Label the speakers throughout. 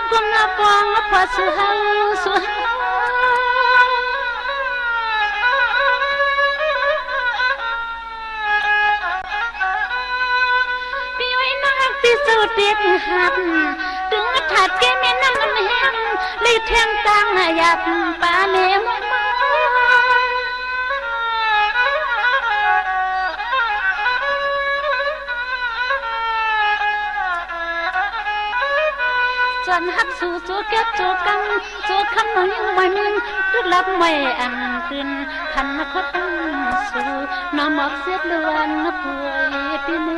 Speaker 1: กุมนาปองพอสุหังสุหังพี่ไว้นักที่สุดเด็กหักถึงถัดแก่แม่น้ำแห้งเลยแทงตังหยับป่าเลี้ยงจนหักสู่สู่แก้สู่กังสู่คำน้อยไม่มินรึรับไม่อันขึ้นพันคดตั้งสู่น้ำหมอกเสียล้วนป่วยพี่แม่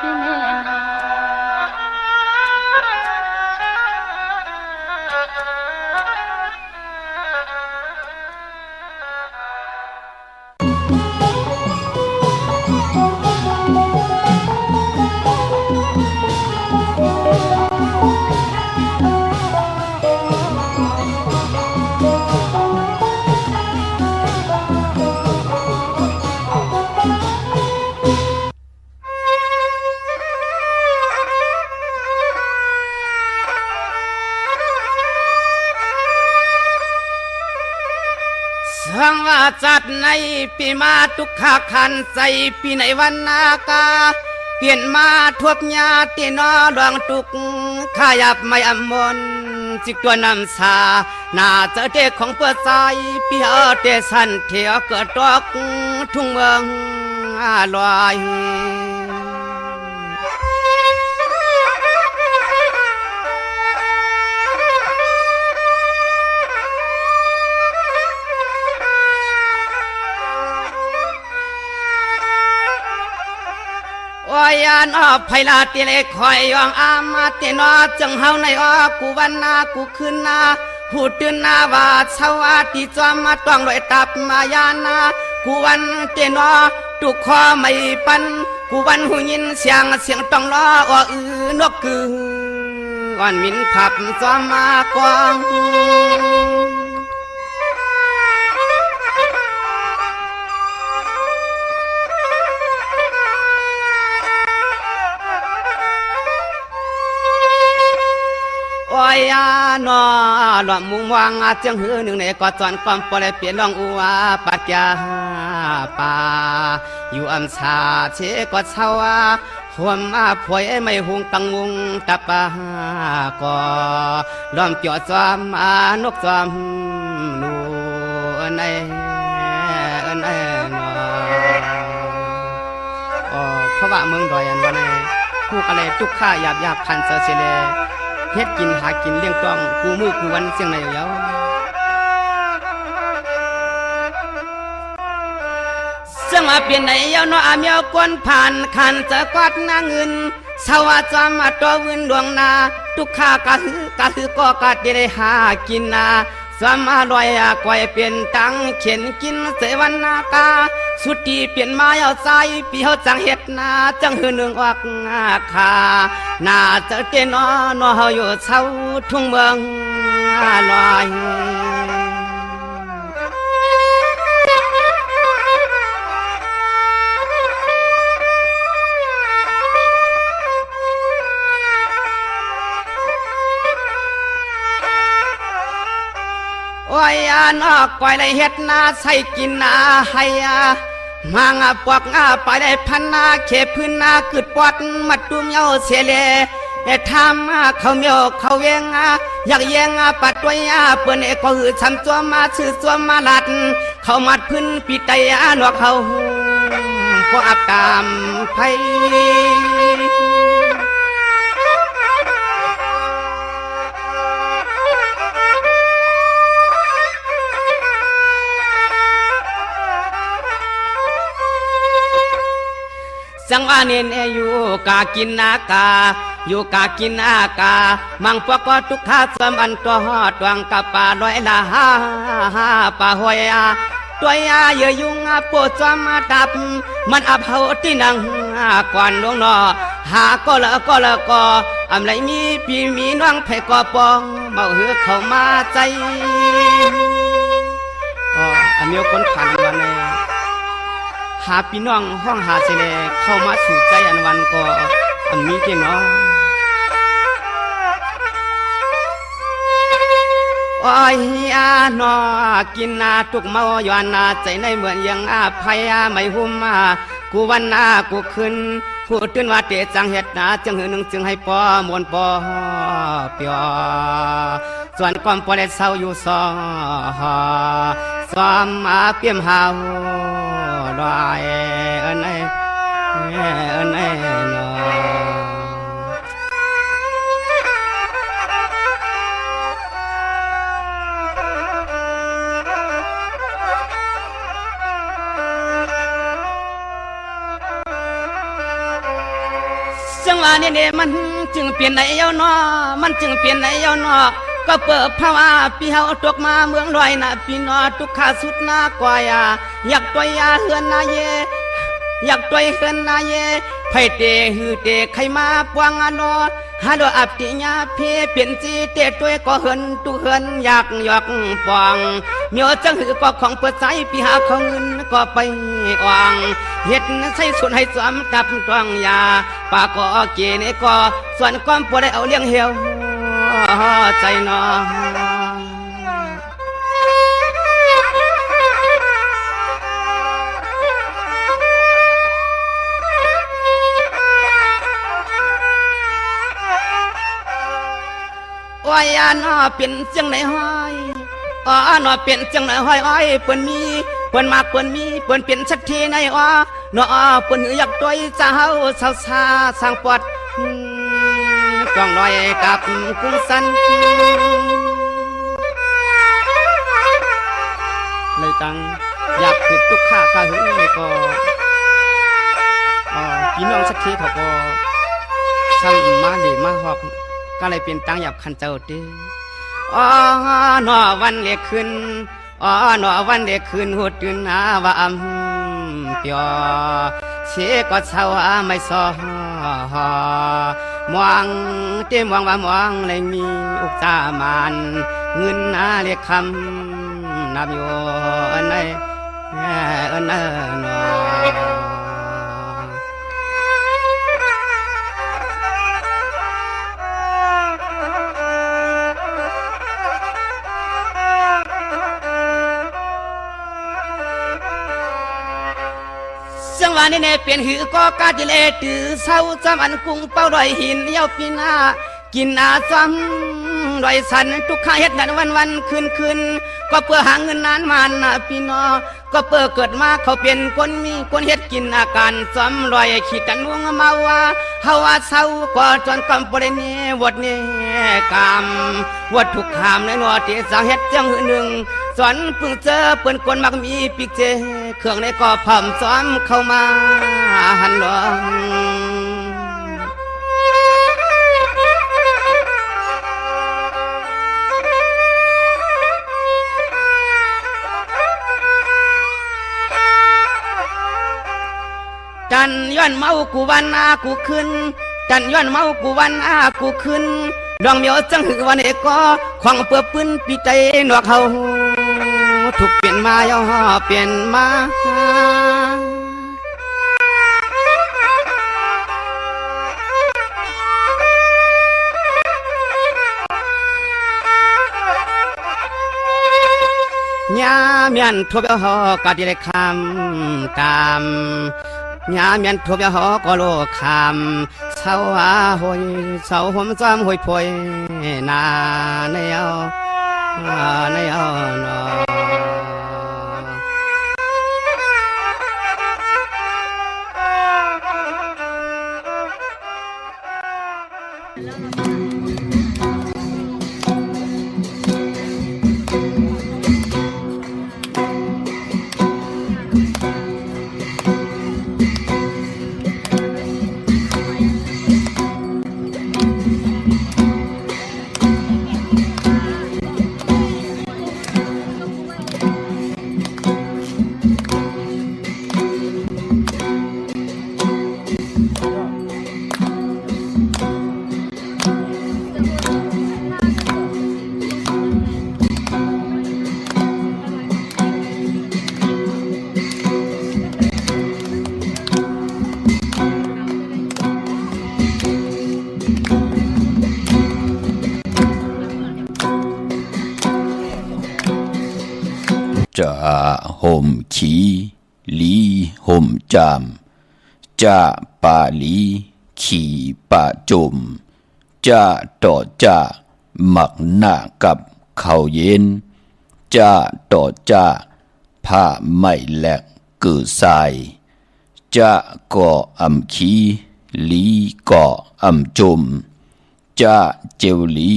Speaker 1: พี่แม่
Speaker 2: สังว่าจัดในปีมาทุกขาขันใจปีในวันนากาเปลี่ยนมาทวบญาตินอดวงตุกขายับไม่อมนจิกตัวนำสาน่าเจอเด็กของเปิดใจปีเอเตสันเทียวเกิดตกทุ่งเมืองลอยวายานอไพลาติเลคอยยองอามาเตนอจังเฮาในอกูวันนากูคืนนาพูดตื่นนาว่าสวัสดีจอมมาต้องรอยตับมายานากูวันเตนอตุกคอไม่ปันกูวันหูยินเสียงต้องรออนกกือวันมินขับจอมมากวางโอ้ยนอหลอมมุงวางจังหือหนึ่งในกอดจอนความปล่อยเปลี่ยนลองอัวปัจจาป่าอยู่อัมชาเชกอดเช้าหัวมาพวยไม่หุงตังงงตะปากอล้อมเกี่ยวจอมนกจอมนูในเพราะว่าเมืองดอยอันวันนี้ผู้กะเลยทุกข้าหยาบคันเสือเชเลเฮ็ดกินหากินเลี้ยงต้องกูมือกูวันเสียงไหนเยาเสียงมาเปลี่ยนไหนเยาเนาะอาเมียวกวนผ่านขันจะกอดหน้าเงินสวัสดิ์มาตัววินดวงนาทุกข้ากะหืก็กะได้หากินนาสมาลอยกวยเปลี่ยนตังเขียนกินเสวันนากาสุดที่เปลี่ยนมาเอาใจปีเฮาจังเฮ็ดนาจังหือหนึ่งออกคาน่าจะเตนอนอเฮาอยู่เช้าทุ่งเมืองลอยโอ้ยนอกปล่อยเลยเฮ็ดนาใส่กินนาให้มางปวกไปได้พันนาเขพื้นนาขึ้นปอดมัดตุ้มเยาเสเลทำเขาเมียวเขาเวงอยากแยงปัดตัวเปิ้นก็หือช้ำตัวมาชื่อตัวมาลัดเขามัดพื้นปีไตหนวกเขาพวกอับตามไผสังวานินอยู่กากินนากาอยู่กากินนากามังพวกก็ทุกข้าสมอันตัวหอดวงกับป่าลอยละป่าหอยตัวยาเยอะยุงปวดจอมดับมันอับเฮาที่นังก่อนลวงนอหาก็ละก็อำไรมีปีมีน้องไผ่ก็ปองเมาหือเข้ามาใจอันนี้คนผ่านวันนี้หาพี่น้องห้องหาเสลเข้ามาสู่ใจอันวันก็อันมีเพียงน้อง อยอาหนอกินนาทุกเมาย้อนนาใจในเหมือนยังอาภัยไม่หุ้มมากูวันนากูขึ้นพูดตื่นว่าเตจังเฮ็ดนาจึงหือหนึ่งจึงให้ปอมวนปอเปียส่วนความปอได้เศร้าอยู่ซ้อมมาเปี่ยมหาวดอยเอิ้นไอ้นอจังหวะนี้เนี่ยมันจึงเปลี่ยนในเยาวนอมันจึงเปลี่ยนในเยาวนอก็เปิดภาวะปีเฮาตกมาเมืองลอยนาปีนอทุกขาสุดหน้ากว่ายาอยากตัวยาเฮือนนาเยอยากตัวเฮือนนาเยไผเตหือเตใครมาปวงอนอฮาโดอับติญาเพเปลี่ยนจีเตตัวก็เฮือนตุเฮือนอยากหยอกปองเมียวจังหือก็ของเปิดใจปีหาของเงินก็ไปอ่างเฮ็ดใส่ส่วนให้สวมตับตวงยาปากก็เกเนก็ส่วนความปวดได้เอาเลี้ยงเหี่ยวใจนออ้อยนอเป็นจังไหนห้อยนอเป็นจังไหนห้อยอ้อยเปิ้นมีเปิ้นมากเปิ้นมีเปิ้นเป็นชัดทีในนอเปิ้นอยากตัวเจ้าสาวสร้างปวดจ้องลอยกับกุ้งสันเลยจังอยากติดทุกข้ากะหึงก็พี่น้องสักทีเขาก็สั่งมาเดมาหอกก็เลยเป็นตังหยับคันเจ้าตีนอวันเล็กขึ้นนอวันเล็กขึ้นหัวตื่นหาว่าเปียเชก็เศร้าไม่ซอมองเต็มมองว่ามองเลยมีอุกตามานเงินนาเล็กคำนับอยู่อันไหนนอจังหวะนี้เนี่ยเปลี่ยนหือก็กาจิเลตือเศร้าจำอันกุ้งเป้าดอยหินเย้าปีนากินอาจำดอยสันทุกข้าเฮ็ดนั้นวันคืนก็เพื่อหาเงินนานมันพี่น้อก็เพื่อเกิดมาเขาเป็นคนมีคนเฮ็ดกินอาการจำรอยขีดกันวงมาว่าเฮาว่าเศร้าก็จนกำปริเนวดเนี่ยกามวดทุกขามในนัวที่สังเฮ็ดจังหนึ่งสอนเพิ่งเจอเปิ้นคนมักมีปิกเจเครื่องในก็พร้อมซ้อมเข้ามาหันหลวงจันย้อนเมากูวันอากูขึ้นจันย้อนเมากูวันอากูขึ้นดองเมียวจังหือวันเอกก็ขวางเปื้อปืนปีใจหนวกเขาถูกเปลี่ยนมาย่อเปลี่ยนมาญาเมียนทั่วเบลหอกาดิเลคำตามญาเมียนทั่วเบลหอก็โลคำเศร้าหอยเศร้าหอมซ้ำหอยพอยนาในเอานอ
Speaker 3: จะห่มขีลีห่มจามจะปาลีขี่ปะจมจะต่อจะหมักหน้ากับข้าวเย็นจะต่อจะผ้าไม่แหลกกือทรายจะก่ออำขีลีก่ออำจมจะเจียวลี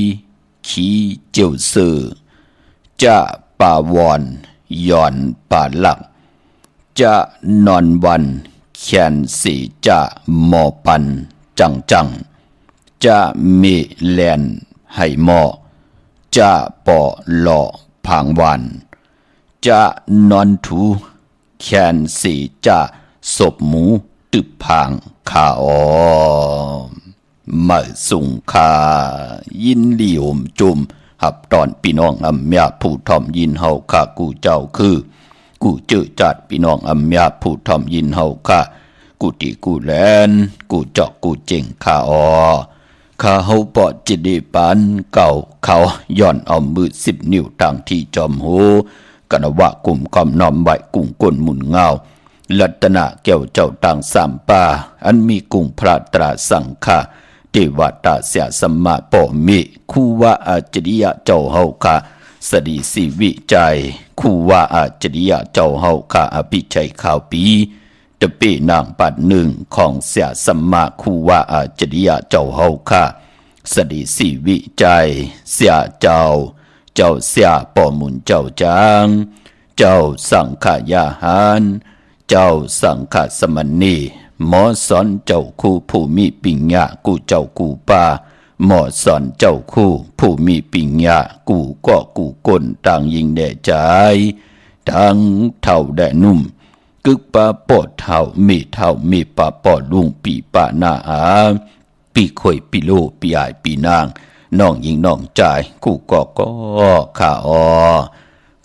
Speaker 3: ขีเจียวเสือจะป่าวอนย่อนป่าหลักจะนอนวันแขนสีจะหมอปันจังจังจะมีแลนให้หมอจะปอหล่อผางวันจะนอนถูแขนสีจะศพหมูตึบผางขาออมาสุงคายินลีหมจุมหับตอนพี่น้องอำยาผู้ทอมยินเฮาข้ากูเจ้าคือกูเจอจัดพี่น้องอำยาผู้ทอมยินเฮาข้ากูติกูแลนกูจอกกูเจ๋งข้าออข้าเฮาปอดจิดีปานเก่าเขาย้อนเอามือ10 นิ้วต่างที่จอมโหกันวะกลุ่มกอมน้อมไหวกุ้งก้นหมุนเงาลัตนะแก้วเจ้าต่างสามป่าอันมีกุ้งพระตราสังฆาเทวตาเสียสมมาปอมิคู่ว่าอาจริยะเจ้าเฮาคาสดีสิวิจัยคู่ว่าอาจริยะเจ้าเฮาคาอภิชัยข่าวปีตะเปนางปัดหนึ่งของเสียสมมาคู่ว่าอาจริยะเจ้าเฮาคาสดีสิวิจัยเสียเจ้าเสียปอมุนเจ้าจางเจ้าสังขยาหารเจ้าสังฆสมณีหมอสอนเจ้าคู่ผู้มีปิญญากูเจ้ากูป่าหมอสอนเจ้าคู่ผู้มีปิญญากูก็กูก้นต่างยิงแด่ใจทั้งเท่าแด่นุ่มกึกปาปอดเท่ามีปาปอดลุงปีปาหน้าอาปีข่อยปีโลปีอายปีนางน้องยิงน้องใจกูก็ข้าออ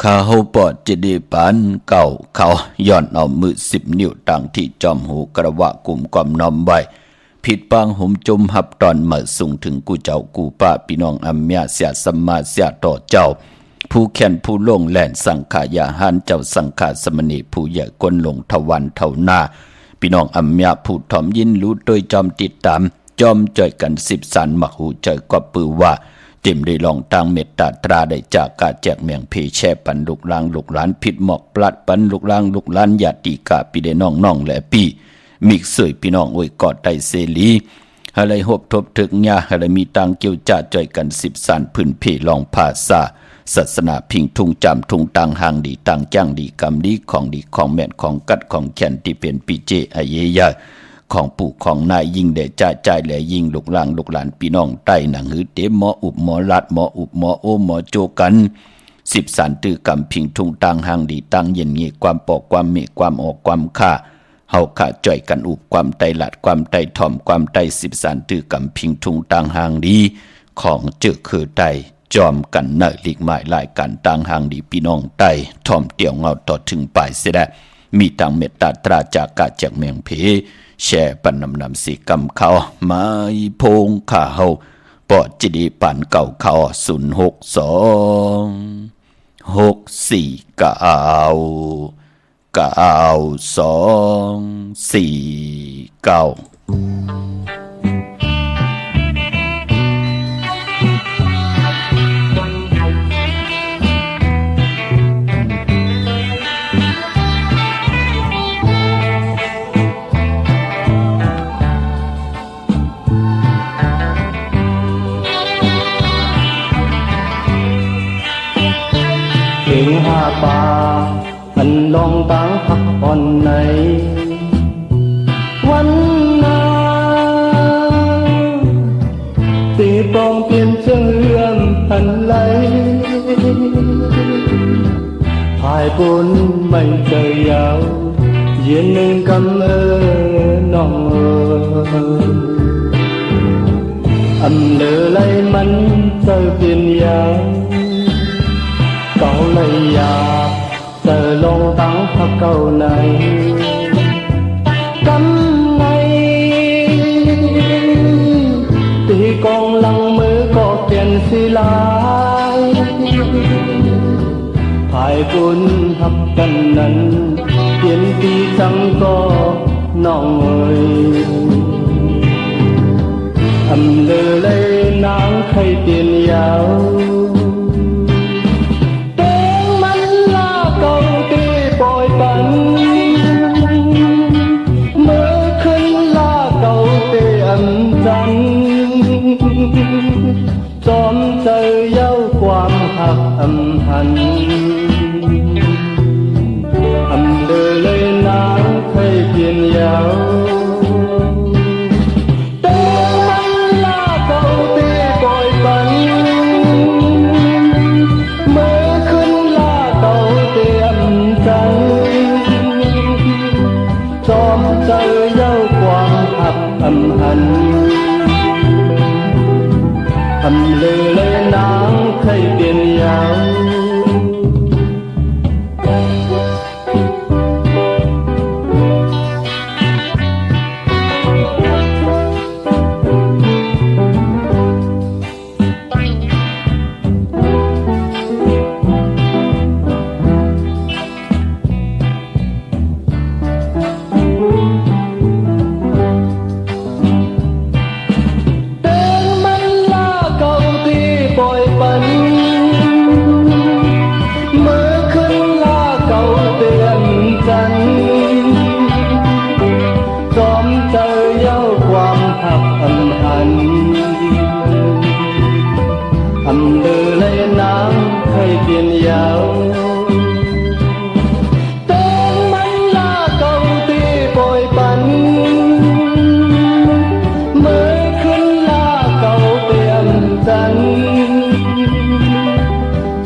Speaker 3: ข้าเฮาปอดจะได้ปานเก่าเขาย้อนเอามือ10 นิ้วต่างที่จอมหูกระวะกลุ่มความน้อมไว้ผิดปางหุมจมหับตอนมาส่งถึงกูเจ้ากูป้าพี่น้องอัมยาเสียสมมาเสียต่อเจ้าผู้แค้นผู้ลงแล่นสังขายาหารเจ้าสังฆาสมณีผู้ใหญ่กนลงทวันเท่าหน้าพี่น้องอัมยาผู้ถ่อมยินรู้โดยจอมติดตามจอมจ่อยกัน10 สันมักหูใจก็ปือว่าเต็มได้ลองทางเมตตาตราได้จากกาแจกเมียงเพแช่ปันลูกลางลูกหลานผิดหมอกปลัดปันลูกลางลูกหลานญาติกาปีได้น้องและปีมิกสวยพี่น้องอวยกอดไตเสลีอะไรหบทบถึกญาอะไรมีตังเกี่ยวจ่าจ่อยกัน10 สันพื้นเพลองภาษาศาสนาพิงทุงจำทุงตังห่างดีตังจ้างดีกำดีของแม่นของกัดของแขนที่เป็นปีเจอเยยาของปู่ของนายยิ่งได้จ่าใจแหลยิ่งลูกหลางลูกหลานพี่น้องใต้หนังหือเตหมออุบหมอลัดหมออุบหมอโอหมอโจกัน10 สันตือกำพิงทุงตังห่างดีตังเย็นเงียความปอกความเมความออกความฆ่าเฮาข้าจ่อยกันอุบความไตหลัดความไตถ่อมความไต10 สันตือกำพิงทุงตังห่างดีของเจอคือไตจอมกันเนอหลีกหมายหลายกันตังห่างดีพี่น้องไตถ่อมเตี่ยวเงาต่อถึงปลายเสียได้มีตังเมตตาตราจากกาจากเมียงเพแช่ปันนำสีกำเขาไม้พงข้าเฮาปอดจิดีปันเก่าเขา062649249
Speaker 4: เพลงหาป่าอันลองต่างพักผ่อนในวันนาตีปองเปลี่ยนเชิงเรื่องพันไหลภายบนไม่เจอยาวเย็นหนึ่งกำน้องอำเลอไหลมันเจอเปลี่ยนยาวเก่าเลยอยากเจอลงตั้งพักเก่าในกำในตีกองหลังมือก็เปลี่ยนสีลายภาย บุญหับกันนั้นเปลี่ยนปีจังก็น้องเอ๋ยอำเลอเลยนางใครเปลี่ยนยาวเต้งมันลาเก่าตีปล่อยปันเมื่อขึ้นลาเก่าเตอำจันจอมเจอเย้าความหักอำหันอำเลอเลยนางเคยเปลี่ยนยาวเต้มันลาเก่าตีปล่อยปันเมื่อขึ้นลาเก่าเตอำจันจอมเจอเย้าความหักอำหันอำเลอเลยนางเคยเปลี่ยนยาวอำเลอเลยนางเคยเปลี่ยนยาวเต้งมันลาเก่าตีปล่อยปันเมื่อขึ้นลาเก่าเปลี่ยนจัน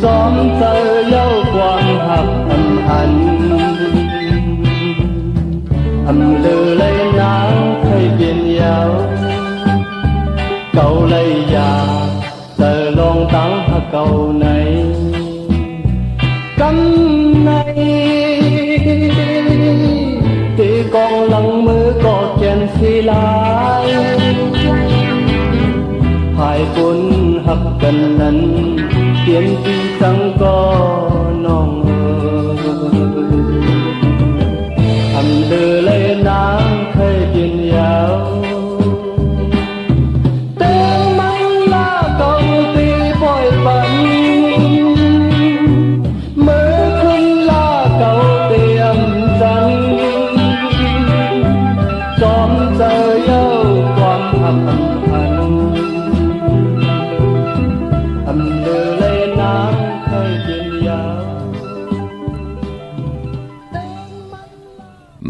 Speaker 4: จอมเจอเย้าความหักอำหันอำเลอเลยนางเคยเปลี่ยนยาวเก่าเลยยาgiờ lòng tăng hạ cầu này cắm này thì con lăng mưa có chèn xì lại hai quân hấp cần nắn tiến đi chẳng có nong hầm đưa lên nắng khơi tiền yào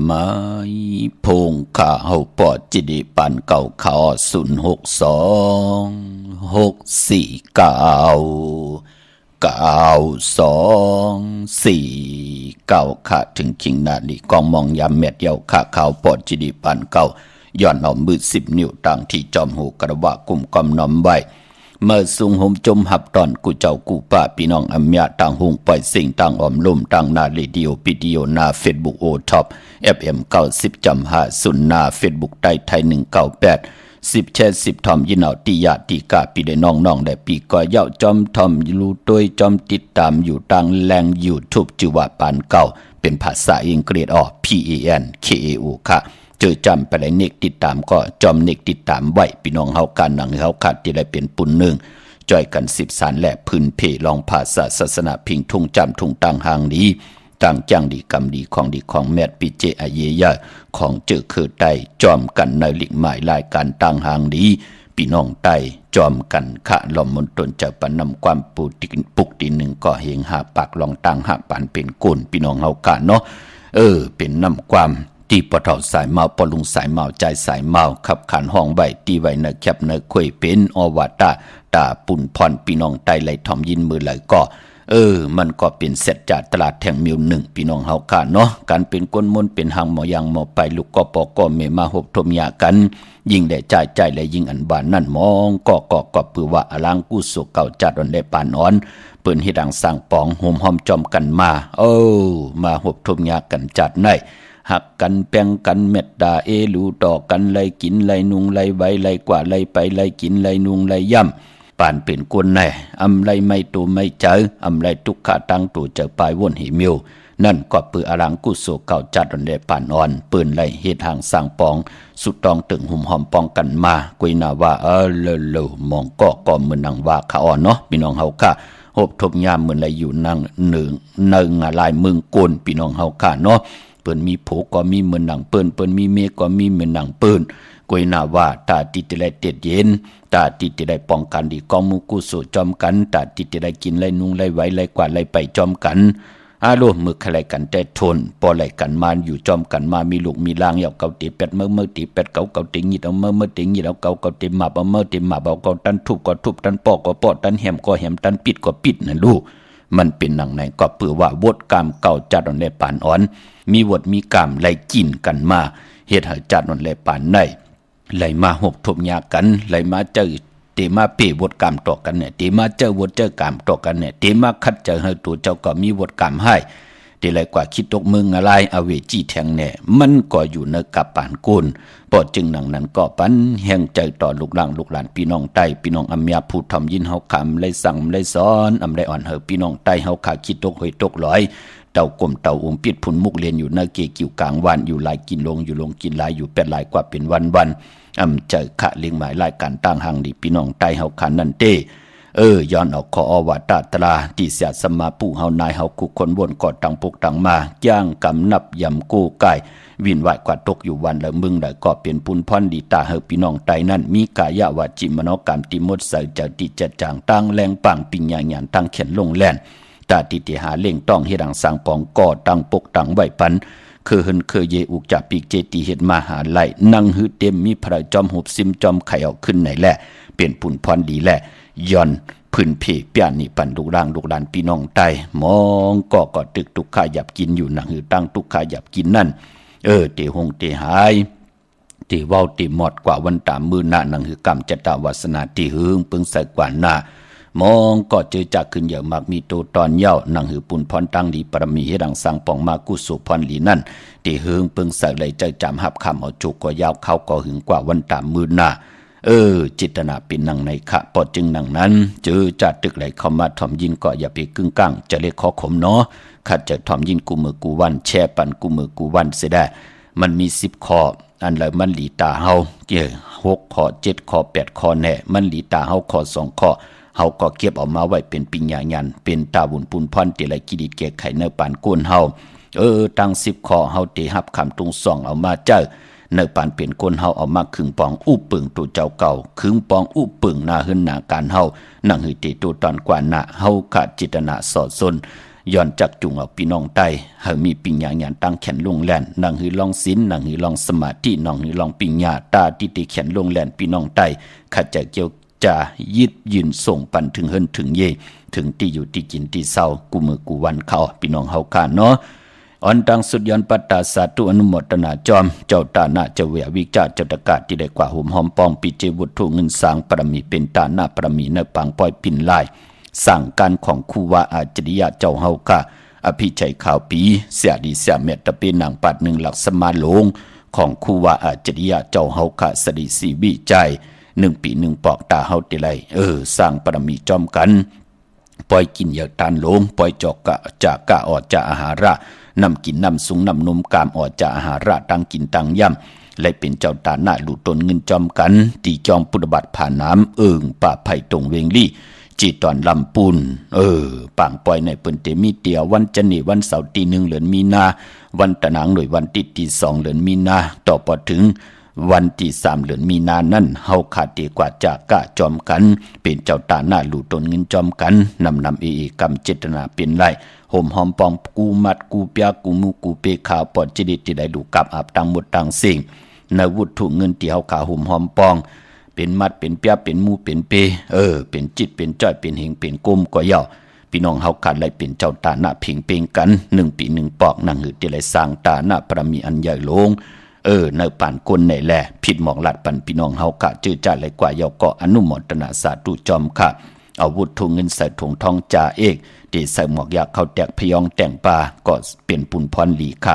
Speaker 3: ไม่พงข้าเฮาปอดจิดิปันเก่าเขา062649624ค่ะถึงคิงนาลีกองมองยามเม็ดเยาค่ะเขาปอดจิดิปันเก่าย้อนเอามือ10 นิ้วต่างที่จอมหูกระวะกุ่มกอมน้อมไว้เมื่อสุงหมจมหับตอนกูเจ้ากูป้าพี่น้องอเมียต่างหุงปล่อยสิ่งต่างอมลุ่มต่างนาเรดิโอวิดีโอนาเฟซบุ๊กโอท็อป FM 90.50นาเฟซบุ๊กไทย198 10แชร์10ทอมยินเอาติยาติกาปีได้น้องๆได้ปีก็เย้าจอมทอมรู้ตัวจอมติดตามอยู่ต่างแหล่ง YouTube ชื่อว่าปานเก่าเป็นภาษาอังกฤษPANKAO ค่ะเจอจำไปเลยเนกติดตามก็จอมเนกติดตามไว้พี่น้องเฮากันหนังเฮาขาดที่ได้เป็นปุ่นหนึ่งจอยกัน10 สารและพื้นเพลองภาษาศาสนาพิงทุ่งจำทุ่งต่างหางดีต่างจังดีกรรมดีของแมดปิเจอเยยะของเจอคือไตจอมกันในลิกหมายรายการต่างหางดีพี่น้องไตจอมกันขะลอมมนตนจะปนำความปุกตีหนึ่งก็เฮงหาปากลองต่างหาปันเป็นกุนพี่น้องเฮากันเนาะเป็นนำความตีปะเถาสายเมาปลุงสายเมาใจสายเมาขับขันห้องใบตีไว้ในแคบในคุยเป็นอวตาตาปุ่นพรพี่น้องไตไหลทอมยินมือไหลก็มันก็เป็นเสร็จจากตลาดแห่งมิวหนึ่งพี่น้องเฮากันเนาะการเป็นก้นมนเป็นหางหมอยังหมอไปลูกก็ปอก็เมมาหบทมยากันยิ่งได้ใจและยิ่งอันบานนั่นมองก็ปือว่าอลังกู้สุเก่าจัดวันได้ปานอ่อนเปิ้นเฮ็ดดังสร้างปองโหมหอมจอมกันมามาหบทมยากันจัดในหักกันแปงกันเม็ดดาหลูต่อกันไลกินไลนุงไลไว้ไลกว่าไลไปไลกินไลนุงไลย่ำ ปานเป็นกวนแน่อำไรไม่ตูไม่เจออำไรทุกขาตั้งตูเจอปลายวนหิมิวนั่นก็ปืออลังกุโสเก่าจัดอันเดปานอ่อนปืนไล่เหตุห่างสร้างปองสุดตองตึงหุ่มหอมปองกันมากุยนาว่าเลอมองก็เหมือนนางว่าขาอ่อนเนาะพี่น้องเฮาค่ะหบทบยามเหมือนไรอยู่นางหนึ่งลายเมืองโกนพี่น้องเฮาค่ะเนาะเปิ้นมีโผก็มีเหมือนหนังเปิ้นมีเมฆก็มีเหมือนหนังเปิ้นกุยนาว่าตาติดได้เต็ดเย็นตาติดได้ป้องกันดีกองมูกุโสจอมกันตาติดได้กินไรนุ่งไรไว้ไรกว่าไรไปจอมกันอาโลมือใครกันแต่ทนปอไหลกันมาอยู่จอมกันมามีลูกมีลางเหยาเกาตีเป็ดเมื่อตีเป็ดเกาตีงีดเอาเมื่อตีงีดเอาเกาตีหมาเอาเมื่อตีหมาเอาเกาตันทุบก็ทุบตันปอกก็ปอกตันแหมก็แหมตันปิดก็ปิดนะลูกมันเป็นหนังไหนก็เปื่อว่าวดกามเก่าจัดอ่อนในปานอ่อนมีวดมีกามไหลกินกันมาเหตุให้จัดอ่อนในปานในไหลมาหบทบยากันไหลมาเจอเตมาเปวดกามต่อกันเนี่ยเตมาเจอวดเจอกามต่อกันเนี่ยเตมาคัดเจอให้ตัวเจ้าก็มีวดกามให้เตไรกว่าคิดตกมึงอะไรอเวจีแทงเนี่ยมันก็อยู่ในกับปานกุนปอดจึงหนังนั้นก็ปันแห่งใจต่อลูกหลานพี่น้องใต้พี่น้องอำยาผู้ทำยินเฮาคำเลยสั่งเลยสอนอำได้อ่อนเฮาพี่น้องใต้เฮาขาคิดตกหอยตกลอยเต่ากลมเต่าอุ้มปิดพุ่นมุกเรียนอยู่ในเกกิวกลางวันอยู่หลายกินลงอยู่ลงกินหลายอยู่เป็ดหลายกว่าเป็นวันเจอขะเลี้ยงหมายรายการตั้งหังดีพี่น้องใต้เฮาขันนั่นเต้ย้อนออกขออวตาตราที่เสียสมาผู้เฮานายเฮาคุคนวนกอดตังปุกตังมาย่างกำนับยำกู้กายวินไหวกว่าตกอยู่วันละมึงได้ก็เป็นปุนพรดีตาเฮาพี่น้องใต้นั่นมีกายะวาจิมโนกรรมติมดใส่เจ้าติจัดจางตั้งแรงปังปิญญาญาณตั้งเขียนลงแล่นตาติหาเล่งต้องเฮ็ดดังสังปองก่อตั้งปกตังไหวปันคือหึนเคยเยอุกจับปีกเจติเฮ็ดมาหาไหลนั่งหือเต็มมีพระจอมหุบซิมจอมไข่เอาขึ้นไหนแหละเป็นปุนพรดีแหละย้อนพื้นเพเปียนี่ปันลูกหลานพี่น้องใต้มองก็ตึกทุกข้าหยับกินอยู่หนังหือตั้งทุกข้าหยับกินนั่นเตหงเตหายเตเว้าเตหมดกว่าวันตามมือหน้าหนังหือกรรมจตาวาสนาที่หึงปึงใส่กว่าหน้ามองก็เจอจากขึ้นอย่างมากมีโตตอนเย้าหนังหือปุ่นพรตั้งดีปรมีให้ดังสังปองมากุสุพรหลีนั่นที่หึงปึงใส่เลยใจจำหับคำเอาจุกก็ยาวเข้าก็หึงกว่าวันตามมือหน้าจิตนาเป็นหนังในขะปอดจึงหนังนั้นเจอจัดตึกไหลเข้ามาถ่อมยินก็อย่าไปกึ่งก้างจะเรียกขอขมเนาะขัดจะถ่อมยินกูมือกูวันแช่ปันกูมือกูวันเสียได้มันมี10ข้ออันเลยมันหลีตาเฮา6ข้อ7ข้อ8ข้อแน่มันหลีตาเฮาข้อ2ข้อเฮาก็เก็บออกมาไว้เป็นปิญญาญาณเป็นตาบุญปุนพรติไหลกิดิแก่ไขเนื้อปานก้นเฮาตั้ง10ข้อเฮาเตหับคำตุงส่องเอามาเจ้าเนื้อปานเปลี่ยนคนเฮาเอามาขึงปองอู้ปึงตัวเจ้าเก่าขึงปองอู้ปึงหน้าหึนหน้าการเฮานั่งหือติตัวตอนกว่าหน้าเฮาขาดจิตนาสอดซนย้อนจักจุงเอาพี่น้องใต้เฮามีปิญญาญาณตั้งแขนลงแล่นนั่งหือลองศีลนั่งหือลองสมาธินั่งหือลองปิญญาตาติแขนลงแล่นพี่น้องใต้ขัดจะเกี่ยวจะยิดยืนส่งปันถึงเฮินถึงเยถึงที่อยู่ที่กินที่เศร้ากูมือกูวันเขาพี่น้องเฮาค่ะเนาะอันตังสุดยอนปัตตาสาธุอนุโมทนาจอมเจ้าตาหน้าเจ้าเวียวิจาเจ้าตะกาที่ได้กว่าหุมหอมปองปิเจวุฒุเงินสางปรมีเป็นตาหน้าปรมีเนปังปอยปินลายสั่งการของครูวาอาจริยะเจ้าเฮาค่ะอภิชัยข่าวปีเสียดีเสียเมตตะเป็นนางปัดหนึ่งหลักสมาหลงของครูวาอาจริยะเจ้าเฮาค่ะสดีสีวิจัย1 ปี 1ปอกตาเฮาติไลสร้างปรมีจอมกันปล่อยกินอย่าตันหลงปล่อยจอกกะจากกะออกจากอาหาระนำกินนำสุงนำนมกามออกจากอาหาระตั้งกินตั้งย่ำเลยเป็นเจ้าตาหน้าหลุดตนเงินจอมกันตีจอมปุตบัตผ่านน้ำป่าไผ่ตรงเวงลี่จีตอนลำปูนปังปล่อยในเปิ้นเตมีเตียววันจันทร์วันเสาร์ตี 1เดือนมีนาวันตะหนังหน่วยวันที่ 2เดือนมีนาต่อพอถึงวันที่3เดือนมีนานั้นเฮาขาดเตกว่าจากกะจอมกันเป็นเจ้าตาหน้าหลุดตนเงินจอมกันนำกรรมเจตนาเป็นไรห่มหอมปองกูมัดกูเปียกูมูกูเปขาวปอดจิดิที่ได้ดูกับอาบตังหมดตังสิ่งในวุฒิเงินที่เฮาขาห่มหอมปองเป็นมัดเป็นเปียเป็นมูเป็นเปเป็นจิตเป็นจ้อยเป็นเหงเป็นกุมก็ย่อพี่น้องเฮาขาดเลยเป็นเจ้าตาหน้าพิงเปงกัน1 ปี 1ปอกนั่งหือที่ได้สร้างตาหน้าพระมีอันใหญ่หลงในป่านคนไหนแลผิดหมอกหลัดปันพี่น้องเฮากะจื้อจ้าเลยกว่าเยาก็อนุโมทนาสาธุจอมค่ะเอาวุฒิเงินใส่ถุงทองจ่าเอกที่ใส่หมอกยาเข้าแตกพยองแต่งปลาก็เปลี่ยนปุนพรหลีค่ะ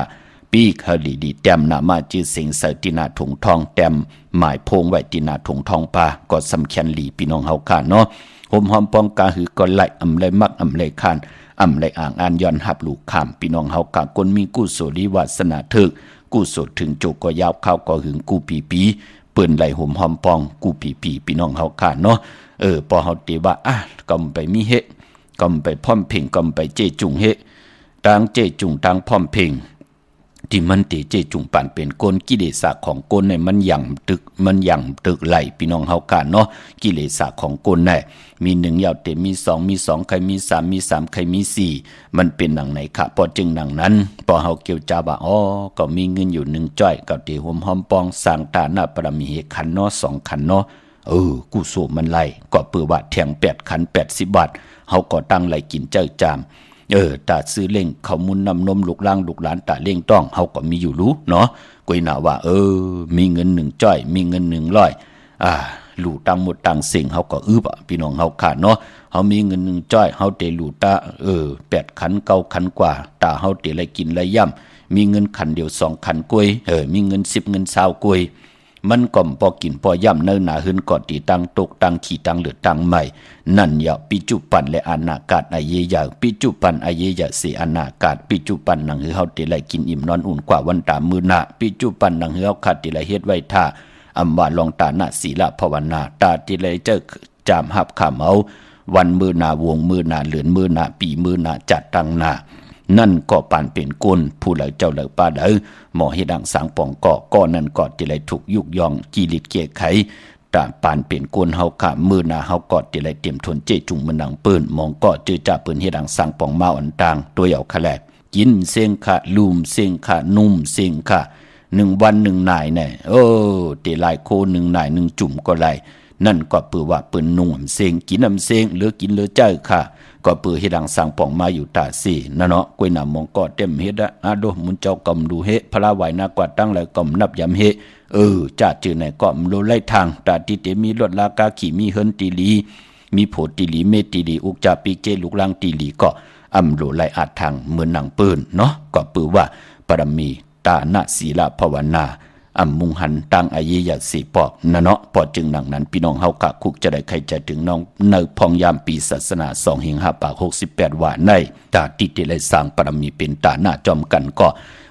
Speaker 3: ปีกเฮาดีๆแต้มหน้ามาจื้อเสียงเสตินาถุงทองแต้มหมายโพงไว้ตินาถุงทองปาก็สำคัญหลีพี่น้องเฮาค่ะเนาะหอมปองกาหือก็ไหลอำไลมักอำไลคานอำไลอ่างอ่านย้อนหับลูกข้ามพี่น้องเฮากะคนมีกุศลีวาสนาถึกกุศลถึงโจกก็ยาวเข้าก็หึงกูปีเปิ้นไหลหอมปองกูปีพี่น้องเฮาค่ะเนาะพอเฮาติว่าก็ไปมีเฮก็ไปพร้อมเพ่งก็ไปเจจุงเฮต่างเจจุงต่างพร้อมเพ่งที่มันติเจจุงปานเป็นกลกิเลสของกลในมันย่ำตึกไหลพี่น้องเฮาค่ะเนาะกิเลสของกลน่ะมี1ยาวเต็มมี2มี2ใครมี3มี3ใครมี4มันเป็นหนังไหนค่ะพอจึงหนังนั้นพอเฮาเกี่ยวจาว่าก็มีเงินอยู่1จ้อยก็ติหอมปองสร้างตาหน้าปรมีขันเนาะ2ขันเนาะกูโสมันไหลก็เปื้อว่าแทง8ขัน80 บาทเฮาก็ตั้งไหลกินเจ้าจามตาซื้อเล่งเขามุนนำนมลูกล่างลูกหลานตาเล่งต้องเฮาก็มีอยู่รู้เนาะกุยหนาว่ามีเงิน1จ้อยมีเงิน100ลูกตังหมดตังเสียงเฮาก็พี่น้องเฮาขาดเนาะเฮามีเงิน1จ้อยเฮาเตลูตา8ขัน9ขันกว่าตาเฮาเตไรกินไรย่ำมีเงินขันเดียว2ขันกล้วยมีเงิน10เงิน20กล้วยมันก่อมพอกินพอย่ำเนิ่นหนาหึนก่อนตีตังตกตังขี่ตังเหลือตังใหม่นั่นอย่าปิจุปันและอนาคาตอเยยาปิจุปันอเยยาเสอนาคาตปิจุปันนังเฮาติไลกินอิ่มนอนอุ่นกว่าวันตามือหน้าปิจุปันนังเฮาขาดติไลเฮ็ดไว้ท่าอำว่าลองตาหน้าศีลภาวนาตาติไลเจ้าจามหับขามเอาวันมือหน้าวงมือหน้าเหลือนมือหน้าปีมือหน้าจัดตังหน้านั่นก็ปานเป็นกุลผู้เหล่าเจ้าเหล่าป้าหมอเฮดังสางป่องก็นั่นก็ติไลถูกยุกยองกิริตเกียไขตาปานเป็นกุลเฮาขามือหน้าเฮาก็ติไลเตรียมทนเจจุงมันดังปืนมองก็เจอจ่าปืนเฮดังสางป่องมาอันต่างตัวเหยาคะแลกินเสียงค่ะลุมเสียงค่ะนุ่มเสียงค่ะ1วัน1นายเนี่ยติไลโค1นาย1จุ่มก็ไหลนั่นก็เปื้อว่าปืนนุ่มเสียงกินน้ำเสียงเหลือกินเหลือใจค่ะก็เปื้อเฮดังสางป่องมาอยู่ตาสี่นั่นเนาะกวยหนามองก็เต็มเฮ็ดโดมุนเจ้ากำดูเฮพระไหวนากว่าตั้งแล้วกำนับยำเฮจ่าจือไหนก็มโลไล่ทางตาติเตมีรถลากาขี่มีเฮินตีลีมีโผตีลีเมตีลีอุกจาปิเจลูกลังตีลีก็อำโลไล่อาจทางเหมือนหนังปืนเนาะก็เปื้อว่าปรมีตานะศีลภาวนามุงหันตังอาเยยะสีปอกนะเนาะพอจึงหนังนั้นพี่น้องเฮากะคุกจะได้ใครจะถึงน้องเนอพองยามปีศาสนา2หิง5ปาก68ว่าในตาติติเลยสร้างปรมีเป็นตาหน้าจอมกันก็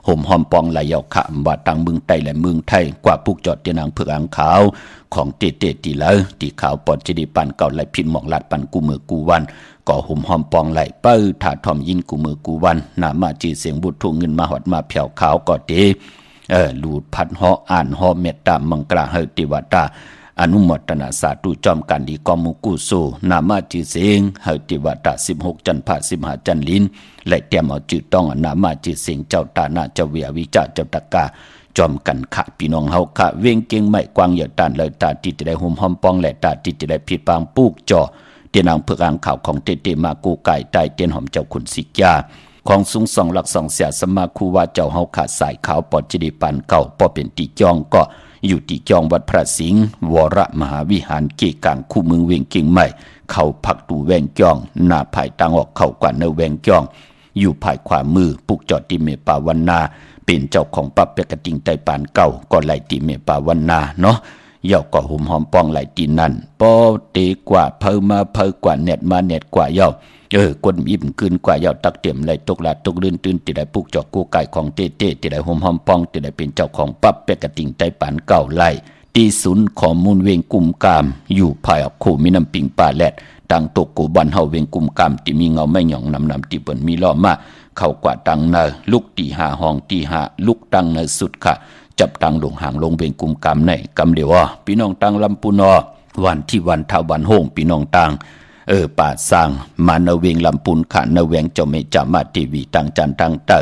Speaker 3: ห่มหอมปองไหลยาวขะว่าตังเมืองไต้และเมืองไทยกว่าปุกจอดเตียนางเผือกอังขาวของเตตีแล้วตีขาวปอดจิดีปันเก่าไหลพินหมอกลัดปันกูมือกูวันก็ห่มหอมปองไหลเป้อถาทอมยินกูมือกูวันหน้ามาจีเสียงบุตรทุ่งเงินมาหอดมาแผ่วขาวก็เตลูดพัดหออ่านหอเมตตามังกราเฮติวตาอนุโมทนาสาธุจอมกันดีกอมุกุโซนามาจือเสงเฮติวตา16จันทร์15จันทร์ลินและเตรียมเอาจือต้องนามาจือเสงเจ้าตาหน้าเจ้าเวียวิจาเจ้าตะกาจอมกันขะพี่น้องเฮาขะเวงเก่งไม่กวางอย่าตานเลยตาติดได้ห่มหอมปองและตาติดได้ผิดปางปูกจ่อเตียนางเผือกอ่างข่าวของเตมากูไก่ใต้เตียนหอมเจ้าขุนสิกยาของสูงสองหลักสองเสียสมาคูว่าเจ้าเฮาขาดสายขาวปอดจิดีปันเก่าปอเป็นตีจองก็อยู่ตีจองวัดพระสิงห์วรมหาวิหารเกกางคู่เมืองเวียงเก่งใหม่เข้าพักดูแวงจองหน้าภายตังออกเข้ากว่าเนแวงจองอยู่ภายขวามือปุกจอดติเมปาวันนาเป็นเจ้าของปับเปกติงไตปานเก่าก็ไหลติเมปาวันนาเนาะเย่าก็หุ่มหอมปองไหลตีนั่นปอเตกว่าเพอมาเพอกว่าเน็ตมาเน็ตกว่าเย่ากวนอิ่มคืนกว่าเย่าตักเต็มไหลตกลาดตกลื่นตื่นติได้ปุกจอกกูไก่ของเตติได้หุ่มหอมปองติได้เป็นเจ้าของปับเปกติงไตปานเก่าไหลตีศูนย์ข้อมูลเวงกุมกามอยู่ภายออกโคมีน้ำปิงป่าแลดตังตกกูบันเฮาเวงกุมกามที่มีเงาไม่หย่องนำที่เปิ้นมีล้อมาเข้ากว่าตังเนอลุกตีหาห้องตีหาลุกตังเนอสุดค่ะจับตังลงห่างลงเวงกุมกามในกำเดียวพี่น้องตังลำปูนอวันที่วันทาวันโฮงพี่น้องตังป่าสร้างมาเนเวงลำปูนขาเนเวงเจ้าเมจามาทีวีตังจันตังเตอ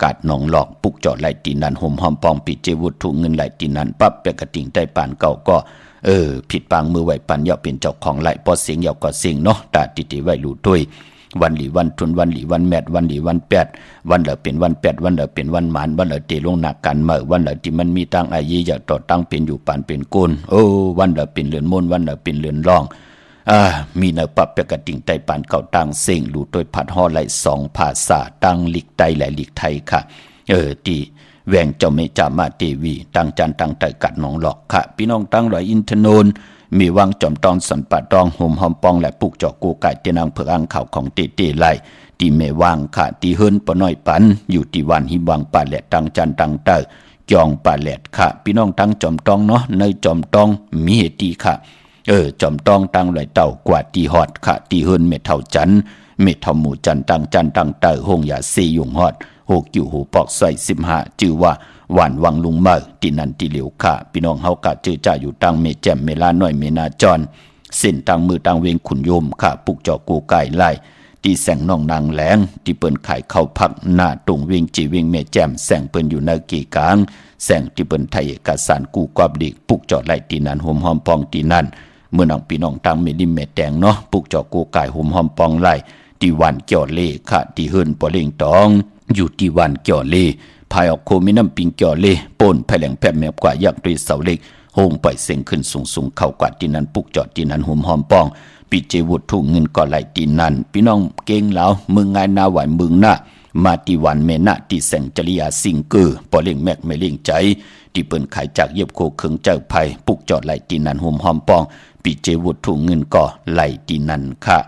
Speaker 3: กาดหนองหลอกปุกจอดไหลตีนันห่มหอมปองปิเจวุฒถุเงินไหลตีนันปั๊บเปกระติงใต้ปานเก่าก็ผิดปางมือไหวปันเยาเป็นเจ้าของไหลพอเสียงเยาก็เสียงเนาะตาติไหวรู้ด้วยวันหลีวันทุนวันหลีวันแมดวันหลีวันแปดวันเหลือเป็นวันแปดวันเหลือเป็นวันหมานวันเหลือเตลงหนักกันเมื่อวันเหลือที่มันมีตังอายีอยากต่อตั้งเป็นอยู่ปานเป็นโกนวันเหลือเป็นเรือนมนวันเหลือเป็นเรือนร่องมีเนปับเปกติงไตปานเก่าตังเสียงรู้โดยพัดห่อไหล2ภาษาตังลิกไตและลิกไทยค่ะตี แหวงเจ้าเมจามาเตวีตั้งจันตั้งใจกัดหนองหลอกค่ะพี่น้องตั้งรอยอินทนนท์มีวังจอมตองสันปะตองห่มหอมปองและปุกจอกกูไก่เตนางเผือกอ่างข่าวของเตเตไลตีเมวางค่ะตีเฮินปะน้อยปันอยู่ที่วันหิวังป่าแหลดตั้งจันตั้งเตอจองป่าแหลดค่ะพี่น้องตั้งจอมตองเนาะในจอมตองมีเหตุค่ะจอมตองตั้งลอยเต่ากว่าตีฮอดค่ะตีเฮินเมเท่าจันเมเท่าหมู่จันตั้งจันตั้งเตอหงยาซียุงฮอดหกอยู่หูปอกใส่15จื่อว่าหวานวังลุงเมื่อตีนันตีเหลียวค่ะพี่น้องเฮากะจื้อจ่าอยู่ตั้งเมแจ่มเมลาน้อยเมนาจรเส้นตั้งมือตั้งเวงขุนโยมค่ะปุกจอกกูไก่ไล่ที่แสงน้องนางแหลงที่เปิ้นขายเข้าพักหน้าตรงเวงจีเวงเมแจ่มแสงเปิ้นอยู่ในกี่กลางแสงที่เปิ้นไทยเอกสารกูกอบดิกปุกจอดไล่ตีนันหอมหอมปองตีนันเมื่อน้องพี่น้องตั้งเมลิมเมแดงเนาะปุกจอกกูไก่หอมหอมปองไล่ที่วันเกี่ยวเล่ค่ะที่เฮิรนปอเล่งตองอยู่ที่วันเกี่ยวเล่ภายออกโคมีน้ำปิงเกี่ยวเล่ป่นภายแหลงแผบแมบกว่ายักษ์ด้วยเสาเล็กโฮงปล่อยเสียงขึ้นสูงเข้ากว่าที่นั้นปุกจอดที่นั้นหอมหอมปองปีเจวุฒถูกเงินก่อไหลตีนันพี่น้องเก่งแล้วมึงไงนาไหวมึงนะมาตีวันเมนะตีแสงจริยาสิงเกอปอเล่งแมกไม่เล่งใจที่เปิ้นขายจากเย็บโคเขิงเจ้าไผ่ปุกจอดไหลตีนันหอมหอมปองปีเจวุฒถูกเงินก่อไหลตีนันค่ะ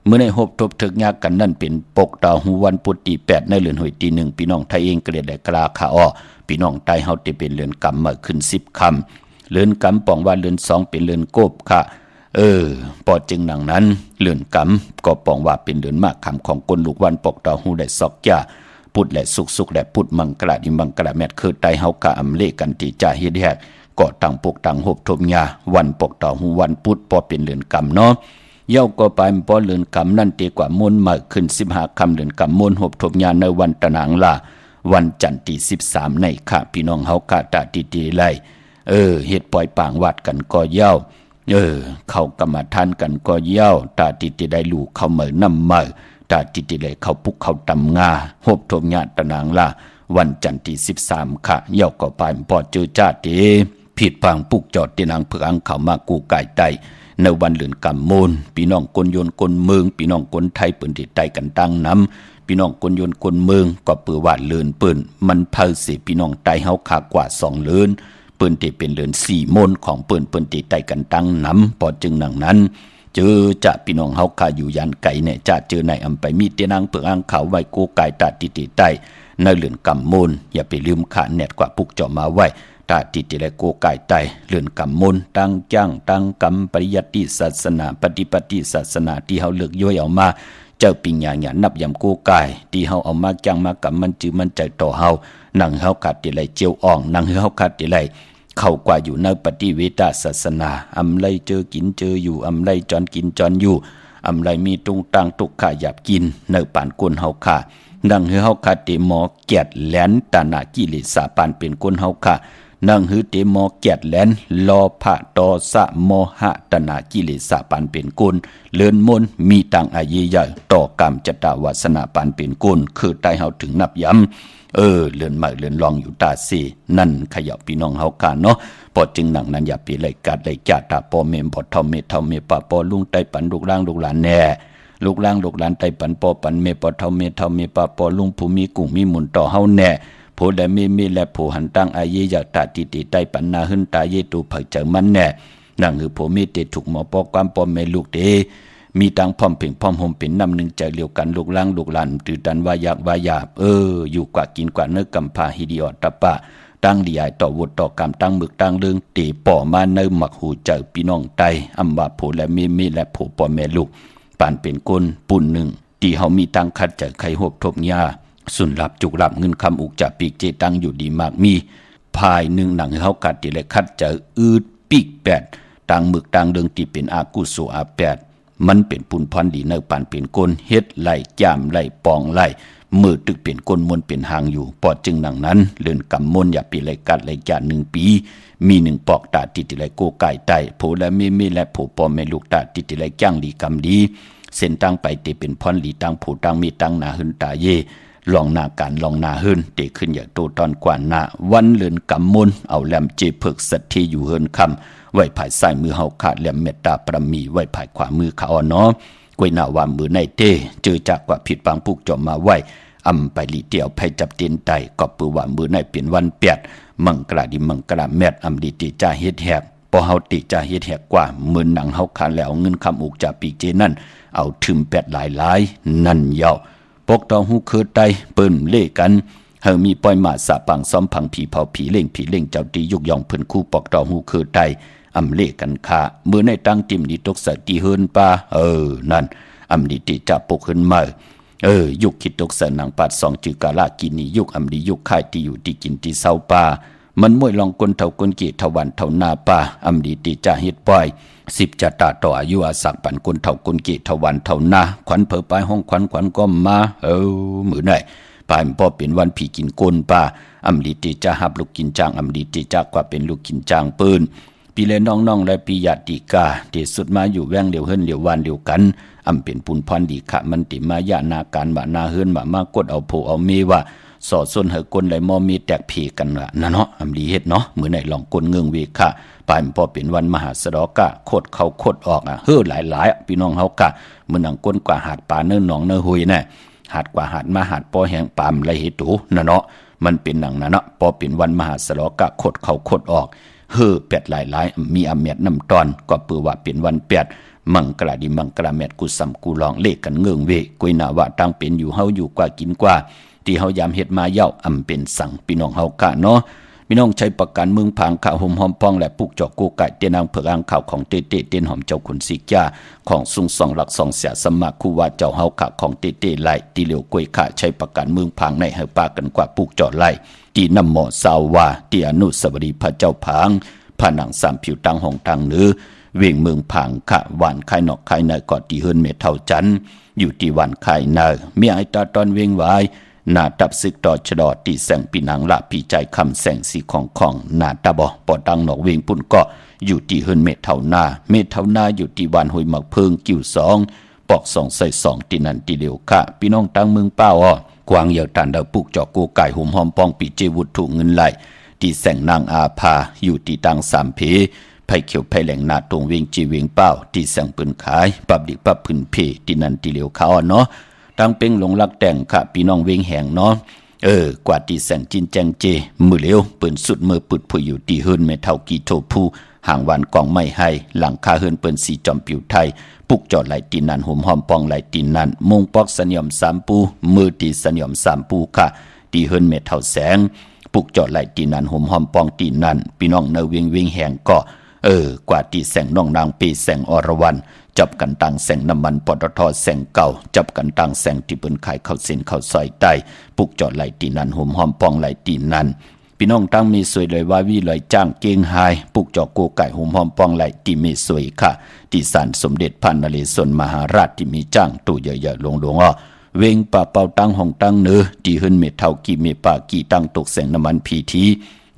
Speaker 3: เมื่อในหบทบถึกยากกันนั่นเป็นปกดาวหูวันพุธที่8ในเดือนหอยที่1พี่น้องไทยเองเกลียดได้กลาขาอ้อพี่น้องไทยเฮาได้เป็นเรือนกำมาขึ้น10คำเรือนกำปองว่าเรือน2เป็นเรือนโกบค่ะปอจึงหนังนั้นเรือนกำก็ปองว่าเป็นเรือนมากคำของคนลูกวันปกดาวหูได้ซอกจ้าพุธและสุกและพุธมังกราดิมังกราแมทคือไตเฮากะอำเลกันที่จ่าเฮ็ดแฮกก็ตั้งปกตั้งหบทบยาวันปกดาวหูวันพุธปอเป็นเรือนกำเนาะเย้าก็ไปปอเลือนกำนั่นเตกว่ามนมาขึ้น15คำเลือนกำมนหบทบญาณในวันตะนางลาวันจันทร์ที่13ในค่ะพี่น้องเฮากะตาติไลเฮ็ดปล่อยปางวัดกันก็เย้าเข้ากรรมฐานกันก็เย้าตาติได้ลูกเข้าเหมือนน้ำเมื่อตาติได้เข้าปุกเข้าตำงาหบทบญาณตะนางลาวันจันทร์ที่13ค่ะเย้าก็ไปปอเจอจ้าเตผิดปางปุกจอดที่นางเผือกอังเข้ามากูไก่ไตในวันเลือนกำมูลพี่น้องกนโยนกนเมืองพี่น้องกนไทยปืนที่ใต้กันตั้งน้ำพี่น้องกนโยนกนเมืองก็ปือว่าเลือนปืนมันเพิ่สิพี่น้องไตเฮาขากว่า2เลือนปืนที่เป็นเลือน4มนของปืนที่ใต้กันตั้งน้ำพอจึงหนังนั้นเจอจะพี่น้องเฮาขาอยู่ยันไก่เนี่ยจะเจอในอำไปมีเตนางเปลือกอ่างเขาไว้โกไก่ตาติใต้ในเลือนกำมูลอย่าไปลืมขาแนดกว่าปุกเจาะมาไว้ตาติและโกไก่ไตเลื่อนกำมนตั้งจ้างตั้งกำปริยัติศาสนาปฏิศาสนาที่เฮาเลือกย่อยเอามาเจ้าปิญญาหยานับยำโกไก่ที่เฮาเอามาจ้างมากำมันจือมันใจต่อเฮานั่งเฮาขาดติไรเจียวอ่องนั่งเฮาขาดติไรเข้ากว่าอยู่ในปฏิเวทศาสนาอำไรเจอกินเจออยู่อำไรจอนกินจอนอยู่อำไรมีตรงตังตุกขาหยาบกินในป่านก้นเฮาขานั่งเฮาขาดติหมอเกียดแหลนตานากิเลสาปานเป็นก้นเฮาขานั่งหือเตมอแกดแลนลอภะตอสะโมหะตนากิเลสปันเป็นกุลเลื่อนมนมีตังอาเยใหญ่ต่อกรรมจตาวาสนาปันเป็นกุลคือใต้เฮาถึงนับย้ำเลื่อนใหม่เลื่อนลองอยู่ตาสีนั่นขยับพี่น้องเฮากันเนาะพอจึงหนังนั้นอย่าไปเลยกัดเลยจ่าตาปอเมมบ่เท่าเมปะปอลุงไตปันลูกล่างลูกหลานแน่ลูกล่างลูกหลานไตปันปอปันเมปะเท่าเมปะปอลุงผู้มีกุ้งมีหมุนต่อเฮาแน่ผู้ใดมีและผู้หันตั้งอาเยอยากตาติใต้ปันนาหึนตาเยตูเผยเจอมันแน่นั่งคือผู้มีเตถูกหมอปอความปอมเมลูกเตมีตังพร้อมเพ่งพร้อมห่มเป็นน้ำหนึ่งใจเลียวกันลูกล่างลูกหลานตื่นตันวายากวายาบอยู่กว่ากินกว่าเนื้อกำพาฮิดิออตะปะตั้งดียายต่อวุฒต่อกรรมตั้งมึกตั้งเรื่องตีป่อมาเนื้อหมักหูเจอพี่น้องไตอำว่าผู้และมีและผู้ปอมเมลูกปานเป็นก้นปุ่นหนึ่งที่เฮามีตังคัดเจอไข่หบทบยาสุนหลับจุกหลับเงินคำอุกจะปีกเจตังอยู่ดีมากมีภายหนึ่งหนังเฮากัดติเลยคัดจะอืดปีก8ตังมึกตังเดิงตีเป็นอากุสุอา8มันเป็นปุนพรดีเนอปานเป็นก้นเฮ็ดไหลจ่ามไหลปองไหลมือตึกเป็นก้นมนเป็นหางอยู่ปอดจึงหนังนั้นเลื่อนกำมนอย่าปีเลยกัดเลยจ่า1ปีมี1ปอกตาติเลยโกไก่ไตผู้และมีและผู้ปอแม่ลูกตาติเลยจ้างดีกำดีเส้นตั้งไปเตเป็นพรลีตั้งผู้ตั้งมีตั้งนาหึนตาเยลองหน้าการลองหน้าเฮินเตขึ้นอย่างโตตอนกว่าหน้าวันเลือนกำมนเอาแหลมเจเพิกสัตที่อยู่เฮินคำไว้ภายซ้ายมือเฮาขาดแหลมเมตตาประมีไว้ภายขวามือเขาอ่อนเนาะกวยหน้าวามมือในเตเจอจากกว่าผิดบางปุกจอมมาไว้ อำไปลีเตียวไผจับเตียนไตก็ปือว่ามือในเป็นวันเปียดมังกราดิมังกราแมดอำดีติจ่าเฮ็ดแหกพอเฮาติจ่าเฮ็ดแหกกว่ามื้อหนังเฮาคาแล้วเงินคำอุกจากปีเจนั่นเอาถึมแปดหลายนั่นเยาปกตองหูคือไตเปิ้นเล่กันเฮามีปล่อยมาสะปังซ้อมพังผีเผาผีเล่งเจ้าตียุกยองเพิ่นคู่ปอกตองหูคือไตอำเล่กันค่ามื้อในตั้งติ่มนี่ตกสติเฮินป่านั่นอำดีติจ่าปกขึ้นมายุคคิดตกสนังปัดสองจือกาลากินียุคอำดียุคค่ายที่อยู่ที่กินที่เศร้าป่ามันมวยลองกลเท่ากลเกทวันเท่านาป่าอำดีติจ่าเฮ็ดปล่อย10จะตาต่ออายุอาศักปันกลเท่ากลเกทวันเท่านาขวัญเผอไปห้องขวัญก็มามื้อไหนป่าบ่เป็นวันผีกินกลป่าอำดีติจ่าหับลูกกินจางอำดีติจ่ากว่าเป็นลูกกินจางปืนปีเลน้องๆและปีญาติกาที่สุดมาอยู่แว่งเดียวเฮิรนเดียววานเดียวกันอำเป็นปุนพรดีขะมันติมายานาการบานาเฮิรนมากดเอาโผเอาเมว่าสอดส้นเฮกลไหลมอมีแตกเพกันละนะเนาะอำดีเฮ็ดเนาะมื้อไหนลองกลเงืองเวคะปานพอเป็นวันมหาสดอกะโคตรเข้าโคตรออกหลายพี่น้องเฮากะมื้อนังกลกว่าหาดป่าเนินหนองเนินหุยน่ะหาดกว่าหาดมาหาดปอแห้งปามไหลเฮตุนะเนาะมันเป็นหนังนะเนาะพอเป็นวันมหาสดอกะโคตรเข้าโคตรออกเป็ดหลายมีอำเม็ดน้ำตอนก็ปือว่าเป็นวันเป็ดมังกราดิมังกราแมดกูสำกูลองเลขกันเงืองเวกุยนาว่าตั้งเป็นอยู่เฮาอยู่กว่ากินกว่าที่เฮายามเฮ็ดมาเย้าอำเป็นสั่งพี่น้องเฮากะเนาะพี่น้องใช้ประกันเมืองผางข้าห่มหอมปองและปุกจอกกูไก่เตียนางเผือกอ่างข่าวของเตเต้เตียนหอมเจ้าขุนสิกยาของสุงสองหลักสองเสียสมัครคู่ว่าเจ้าเฮาขะของเตเต้ไหลตีเหลียวกวยขะใช้ประกันเมืองผางในเฮาปากันกว่าปุกจอดไหลตีนำหมอสาวว่าตีอนุสาวรีย์พระเจ้าผางผนังสามผิวตังห้องตังเนื้อเวียงเมืองผางขะหวานไข่นอกไข่ในกอดตีเฮิรนเมเท่าจันอยู่ที่วันไข่เนอเมียไอตาตอนเวียงไว้หน้าตับซึกต่อชดอตีแสงปีนังละปีใจคำแสงสีของหน้าตาบอปอตังนอกเวียงปุ่นก็อยู่ที่เฮิรนเมเท่านาอยู่ที่วันหอยหมักเพิงกิ่วสองปอกสองใส่สองตีนันตีเหลียวขะพี่น้องตังเมืองเป้ากวางเหยาตันเดาปุกจอกกูไก่หุ่มหอมปองปีเจวุฒถูกเงินไหลที่แสงนางอาภาอยู่ที่ตังสามเพไผ่เขียวไผ่แหลงนาตรงเวียงจีเวียงเป้าที่แสงปืนขายปับดิปับพื้นเพที่นันตีเหลียวขาวเนาะตั้งเป็งหลงรักแต่งค่ะพี่น้องเวียงแหงเนาะกว่าที่แสงจินแจงเจมือเหลียวปืนสุดมือปุดผู้อยู่ที่เฮิรนเมเท่ากีโทผู้ห่างวันกองไม่ให้หลังคาเฮิรนเปิ้นสีจอมผิวไทยปุกจอดไหลตีนันห่มหอมปองไหลตีนันมงปอกสัญญมสามปูมือตีสัญญมสามปูค่ะที่เฮิรนเมเท่าแสงปุกจอดไหลตีนันห่มหอมปองตีนันพี่น้องเนเวียงเวียงแหงก็กว่าที่แสงน้องนางปีแสงอรวรรณจับกันตังแสงน้ำมันปตทแสงเก่าจับกันตังแสงที่เปิ้นขายข้าวเส้นข้าวซอยใต้ปุกจอดไหลตีนันห่มหอมปองไหลตีนันพี่น้องตั้งมีสวยเลยว่าวิเลยจ้างเก่งหายปุกจอกโกไก่ห่มหอมปองไหลตีมีสวยค่ะที่ศาลสมเด็จพระนเรศวรมหาราชที่มีจ้างตู้ใหญ่ๆหลวงเวงป่าเป่าตั้งห้องตั้งเนื้อที่เฮิรนเมเท่ากีเมป่ากีตั้งตกแสงน้ำมันพีที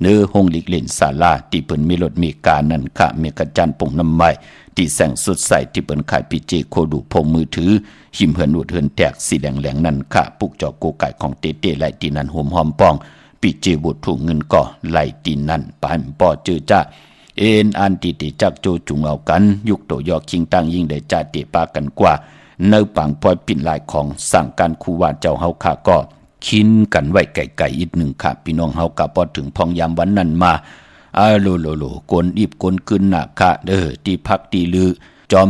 Speaker 3: เนื้อห้องลิกเล่นศาลาที่เปิ้นมีรถมีการนั่นค่ะเมกะจันปงน้ำไม้ที่แสงสุดใสที่เปิ้นขายพีเจโคดูพงมือถือหิมเหินอุดเหินแตกสีแหลงนั่นค่ะปุกจอกโกไก่ของเต้ไหลตีนันห่มหอมปองปีเจบุตรถูกเงินก่อไหลตีนันปานปอเจอจ้าอันติจักโจจุงเอากันยุกโตยอคิงตั้งยิ่งได้จ้าเตปากันกว่าเนื้อปังปอยปิ่นลายของสั่งการคูว่าเจ้าเฮาค่ะก็คินกันไว้ไก่อีกหนึ่งค่ะพี่น้องเฮากะพอถึงพองยามวันนั้นมาโลกนอีบกนกึนน่ะค่ะที่พักที่ลือจอม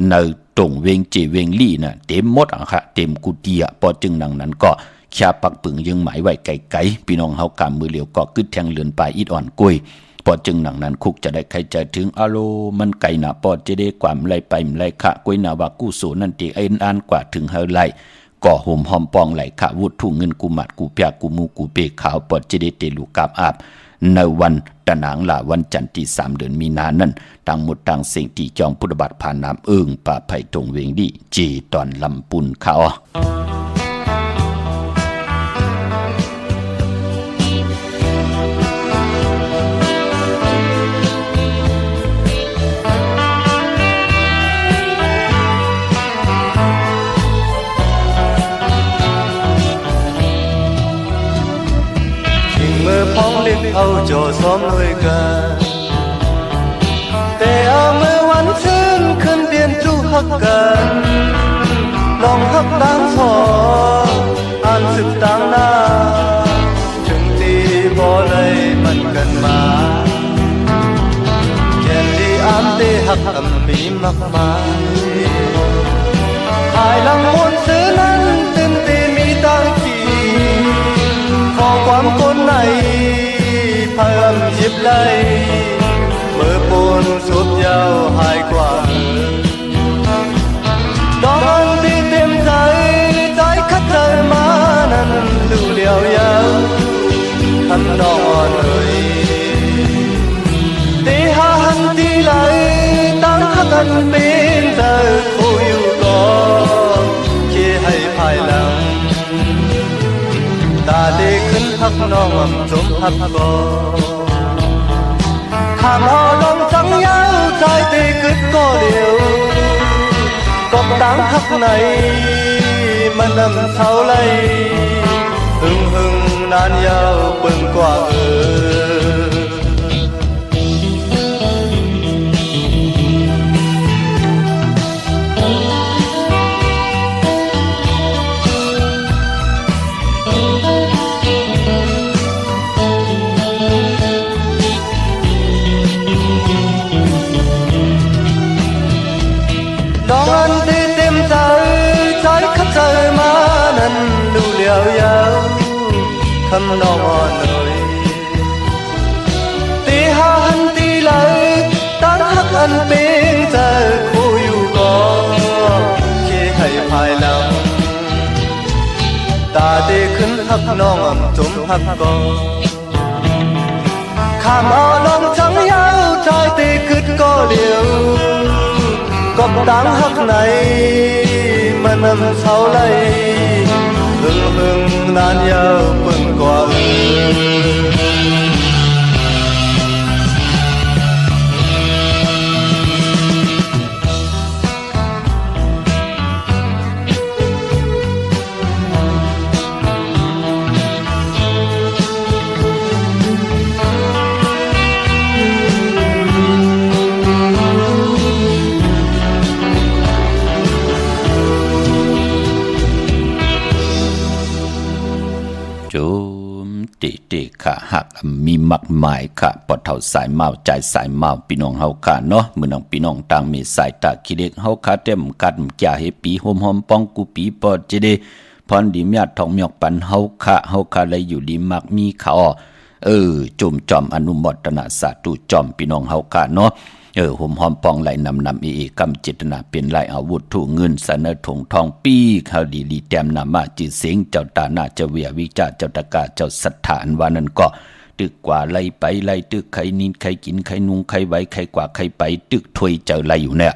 Speaker 3: เนื้อตรงเวงเจเวงลี่น่ะเต็มหมดค่ะเต็มกุฏิพอจึงนังนั้นก็ชาปักปึงยังหมายไว้ไก่พี่น้องเฮากะมือเหลียวก็กึดแทงเลือนปลายอิดอ่อนกุ้ยพอจึงหนังนั้นคุกจะได้ใครใจถึงมันไก่หนาปอดจะได้ความไล่ไปไล่ค่ะกุ้ยนาว่ากู้สูนั่นตีอ่านกว่าถึงเฮาไล่ก่อห่มหอมปองไหลค่ะวุฒทุ่งเงินกูหมัดกูเปียกูมูกูเปขาวปอดจะได้เตลูกาบอาบในวันตะหนางละวันจันทร์ที่3 เดือนมีนานั้นต่างหมดต่างสิ่งที่จองพุทธบัตรผ่านน้ำป่าไผ่ตรงเวงดีจีตอนลำปุนเขา
Speaker 4: เอาโจซ้อมด้วยกันแต่เอาเมื่อวันชื่นขึ้นเปลี่ยนจู้ฮักกันลองฮักตามสออ่านสึกตา มากมายภายหลังมนต์ซื้อนั้นตื่นตีมีตั้งขีขอความคนไหนเพิ่มยิบไล่เมื่อปูนสุดยาวหายกว่าดอกอันที่เต็มใจใจคัดใจมานั้นดูเดียวยาวทำนอนเลยตีหาหันตีไหลตั้งหักกันเป็นเธอคู่อยู่ก่อนคิดให้ภายหลังตาดีขึ้นพักน้องอ่ำจมพักก่อนข้ามเอาลงจังยาวใจตีขึ้นก็เดียวก็ตั้งหักไหนมันนำเท่าไรหึงนานยาวเปิ่งกว่าดอกอันที่เต็มใจใจคัดใจมานั้นดูเลียวยาวคำนองอ่อนเลยตีหาหันตีไหลตั้งหักอันเป็นใจคู่อยู่ก่อนคิดให้ภายหลังตาดีขึ้นหักน้องอ่ำจมหักก่อนข้ามเอาลงจังยาวใจตีขึ้นก็เดียวก็ตั้งหักไหนมันนำเท่าไรหึงนานยาวเปิ่งกว่า
Speaker 3: ติค่ะหักมีมักหมายค่ะปอดเท่าสายเมาใจสายเมาพี่น้องเฮาค่ะเนาะมื้อน้องพี่น้องต่างมีสายตาคิเด็กเฮาค่ะเต็มกัดจ่าเฮปีหอมๆป้องกูปีปอดจะได้พรดีมียทองมียกปันเฮาค่ะเลยอยู่ดีมักมีเขาจุ่มจอมอนุโมทนาสาธุจอมพี่น้องเฮาค่ะเนาะหอมปองไหลนำอีกำจิตนาเป็นไหลอาวุธถูเงินเสนอถงทองปีเขาดีแต้มนามาจิเสียงเจ้าตาหน้าเจ้าเวียวิจาเจ้าตะกาเจ้าศรัทธาอันว่านั้นก็ตึกกว่าไหลไปไหลตึกใครนินใครกินใครนุงใครไว้ใครกว่าใครไปตึกถวยเจ้าไหลอยู่เนี่ย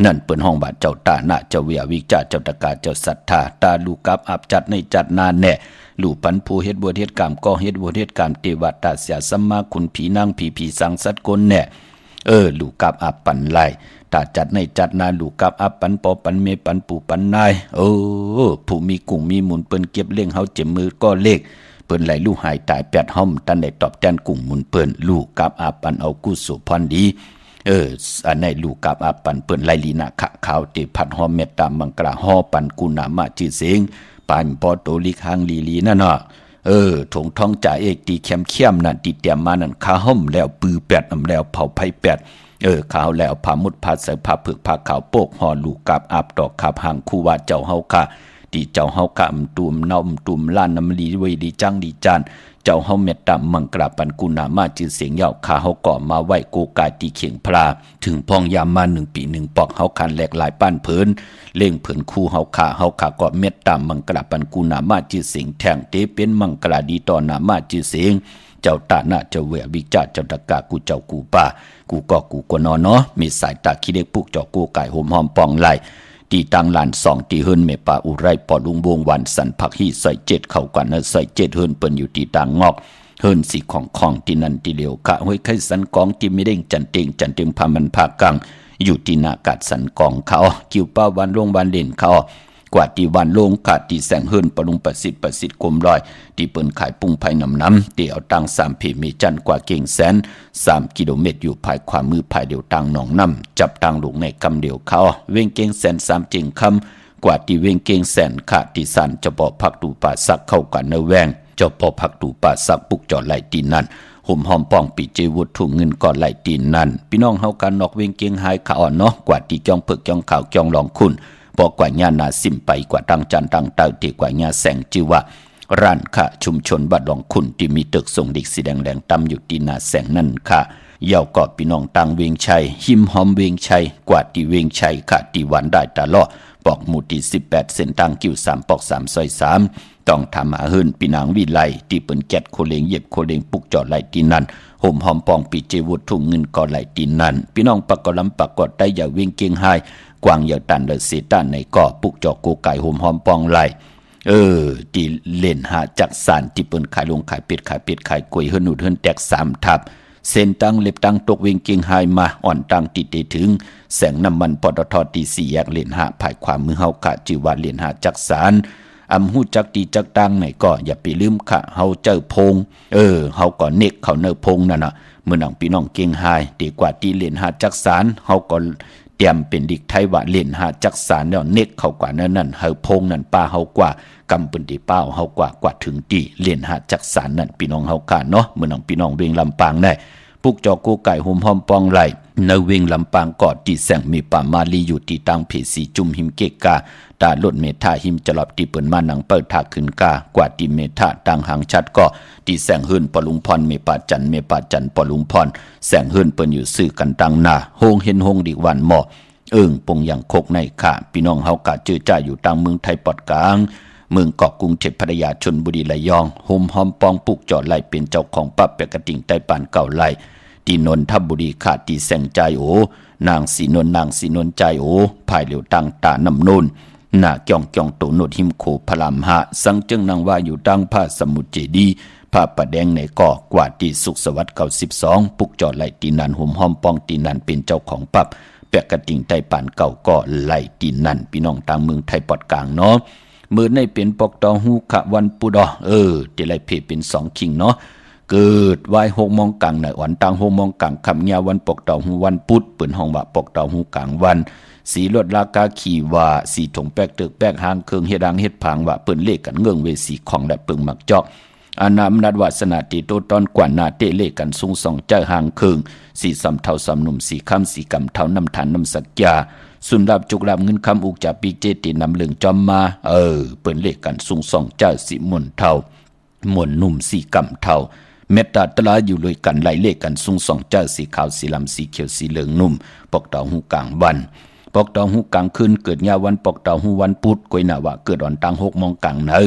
Speaker 3: นั่นเปิ้นห้องบาดเจ้าตาหน้าเจ้าเวียวิจาเจ้าตะกาเจ้าศรัทธาตาลูกกับอับจัดในจัดนานแน่ลูกปันผู้เฮ็ดบัวเฮ็ดกรรมก็เฮ็ดบัวเฮ็ดกรรมเทวตาเสียสัมมาคุณผีนางผีสังสัตว์กลแน่ลูกกับอับปันไล่ตาจัดในจัดนาลูกกับอับปันปอปันเมปันปู่ปันนายผู้มีกุ้งมีหมุนเปิ้นเก็บเลี้ยงเฮาเจ็บมือก็เลขเปิ้นไหลลูกหายตาย8ห้อมตันได้ตอบแทนกุ้งหมุนเปิ้นลูกกับอับปันเอากุศลพรดีอันในลูกกับอับปันเปิ้นไหลลีนะขะขาวติพัดหอมเมตตามังกราฮอปันกุณามาชื่อเสียงปันปอโตลิคังลีนั่นเนาะถงท้องจ่าเอกตีเข้มนั่นตีเตรียมมานั่นข้าห่มแล้วปือ8นำแล้วเผาไผ่8ข้าวแล้วผ้ามุดผ้าเสือผ้าผึกผ้าขาวโปกห่อลูกกับอาบดอกขับห่างคู่ว่าเจ้าเฮาค่ะตีเจ้าเฮากะตุ่มน้ำตุ่มล้านน้ำลีไว้ดีจังดีจานเจ้าเฮาเม็ดดำมังกราปันกุณามาจือเสียงยาวข้าเฮาก่อมาไว้โกกายตีเขียงพลาถึงพองยามมา1 ปี 1ปอกเฮาคันแหลกหลายป้านเพิ่นเล่งเพิ่นคู่เฮาขาก็เม็ดดำมังกราปันกุณามาจือเสียงแทงเตเป็นมังกราดีต่อนามาจือเสียงเจ้าตาหน้าเจ้าเววิจาเจ้าตะกากูเจ้ากูป่ากูก็กูกวนอเนาะมีสายตาขี้เด็กปุกเจ้ากูไก่หอมปองไหลตีตังลาน2ตีเฮิรนเมปาอุไรปอลุงวงวันสันพักฮีใส่7เข้ากันใส่7เฮิรนเปิ้นอยู่ตีตังงอกเฮิรนสีของที่นั่นที่เหลียวกะห้วยไข่สันกองที่ไม่เด้งจันเต็งพามันภาคกลางอยู่ที่นากาดสันกองเขาคิวป้าวันลงวันเด่นเขากว่าที่วันลงกาดที่แสงเฮิรนปลุงประสิทธิ์กลมลอยที่เปิ้นขายปุ้งไผ่น้ำเตี่ยวตัง3เพมีจันกว่าเก่งแสน3กิโลเมตรอยู่ภายขวามือภายเดียวตังหนองน้ำจับตังลงในกำเดียวเขาเว้งเก่งแสน3เจงคำกว่าที่เว้งเก่งแสนขาดที่สันจะบอกพักดูป่าสักเข้ากันเนแวงเจ้าพอพักดูป่าสักปุกจอดไหลตีนั่น ห่มหอมป้องปีเจวุฒถุงเงินก่อนไหลตีนนั่นพี่น้องเฮากันนอกเวงเกียงหายขาอ่อนเนาะกว่าที่จ้องเพิกจ้องข่าวจ้องลองคุณบอกกว่าญานาสิมไปกว่าดังจันดังเต่าที่กว่าญาแสงจือว่าร้านค่ะชุมชนบัดหลองคุณที่มีตึกส่งเด็กสีแดงๆตำอยู่ที่นาแสงนั่นค่ะเย่ากอดพี่น้องตังเวียงชัยหิมหอมเวียงชัยกว่าที่เวียงชัยค่ะที่วันได้ตลอดปอกหมู่ที่18เส้นทางกิ้ว3ปอก3ซอย3ต้องทำหาหื่นพี่นางวิไลที่เปิ้นแกดโคเลงเย็บโคเลงปุกจอดไหลที่นั่นห่มหอมปองปีเจวุฒถุงเงินก่อไหลที่นั่นพี่น้องปากกลำปากกอดได้อย่าเวียงเกียงหายกวางอย่าตันเดเสต้านในก่อปุกจอกูไก่ห่มหอมปองไหลที่เล่นหาจักสารที่เปิ้นขายลงขายเป็ดขายกล้วยเฮือนหนุดเฮือนแตก3ทับเส้นตั้งเล็บตั้งตกเวียงเกียงหายมาอ่อนตั้งติดถึงแสงน้ำมันปตทที่4แยกเลนหาภายความมือเฮากะชื่อว่าเลนหาจักสารอำหูจักตีจักตังไหนก็อย่าไปลืมค่ะเฮาเจอพงเฮาก็เนกเขาเนอพงนั่นน่ะเมื่อนังพี่น้องเกียงหายดีกว่าที่เลนหาจักสารเฮาก็เตรียมเป็นดิกไทยว่าเลนหาจักสารแล้วเนกเขากว่านั่นเฮาพงนั่นป้าเฮากว่ากำปืนตีเป้าเฮากว่าถึงตีเลนหาจักสารนั่นพี่น้องเฮากะเนาะเมื่อนังพี่น้องเวียงลำปางได้ปุกจอกูไก่ห่มหอมปองไหลในเวียงลำปางกอดที่แสงมีป่ามาลีอยู่ที่ตังเพสีจุ่มหิมเกกาตาลดเมธาหิมจลอบที่เปิ่นมาหนังเปิดทาขึ้นกากว่าที่เมธาตังหางชัดก็ที่แสงหื่นปลุงพรเมปาจันปลุงพรแสงหื่นเปิ้นอยู่ซื่อกันตังนาโฮงเห็นโฮงดีวันหมอปงอย่างโคกในค่ะพี่น้องเฮากะเจอจ่าอยู่ตังเมืองไทยปอดกลางเมืองเกาะกรุงเทพพัทยาชลบุรีระยองห่มหอมปองปุกจอดไหลเป็นเจ้าของปั๊บเปกระติ่งใต้ปานเก่าไหลที่นนทบุรีขาดที่แสงใจโอนางสีนนใจโอภายเหลียวตังตาน้ำนูนหน้าเกี่ยงตัวโนดหิมโขพลามหะสังจึงนางว่าอยู่ตังผ้าสมุทรเจดีผ้าประแดงในก่อกว่าที่สุขสวัสดิ์92ปุกจอดไหลตีนันห่มหอมปองตีนันเป็นเจ้าของปั๊บแปะกระติ่งใต้ปานเก่าก็ไหลตีนันพี่น้องต่างเมืองไทยปอดกลางเนาะมือในเป็นปอกตอหูขะวันปุดที่ไหลเพเป็น2คิงเนาะเกิดวาย6 โมงกลางในวันตัง6 โมงกลางคำยาวันปกเต่าหูวันพุธเปิ่นห้องว่าปกเต่าหูกลางวันสีลดราคาขี่ว่าสีถงแป๊กตึกแป๊กหางเครื่องเฮ็ดางเฮ็ดผางว่าเปิ่นเลขกันเงื่องเวสีของและเปิงมักจอกอานามนัดวาสนาติโตตอนกว่านาเตเลขกันสูง2เจ้าหางเครื่องสีสำเท่าสำหนุ่มสีค่ำสีกำเท่าน้ำฐานน้ำสักยาสุนดับจุกลำเงินคำอุกจากปีเจตินำเลืองจอมมาเปิ่นเลขกันสูง2เจ้าสีมนเท่ามนหนุ่มสีกำเท่าเมตตาตลาอยู่เลยกันไหลเลขกันสูง2เจ้าสีขาวสีลำสีเขียวสีเหลืองนุ่มปอกเต่าหูกลางวันปอกเต่าหูกลางคืนเกิดยาวันปอกเต่าหูวันพุธกวยหน้าว่าเกิดอ่อนตัง6 โมงกลางเนอ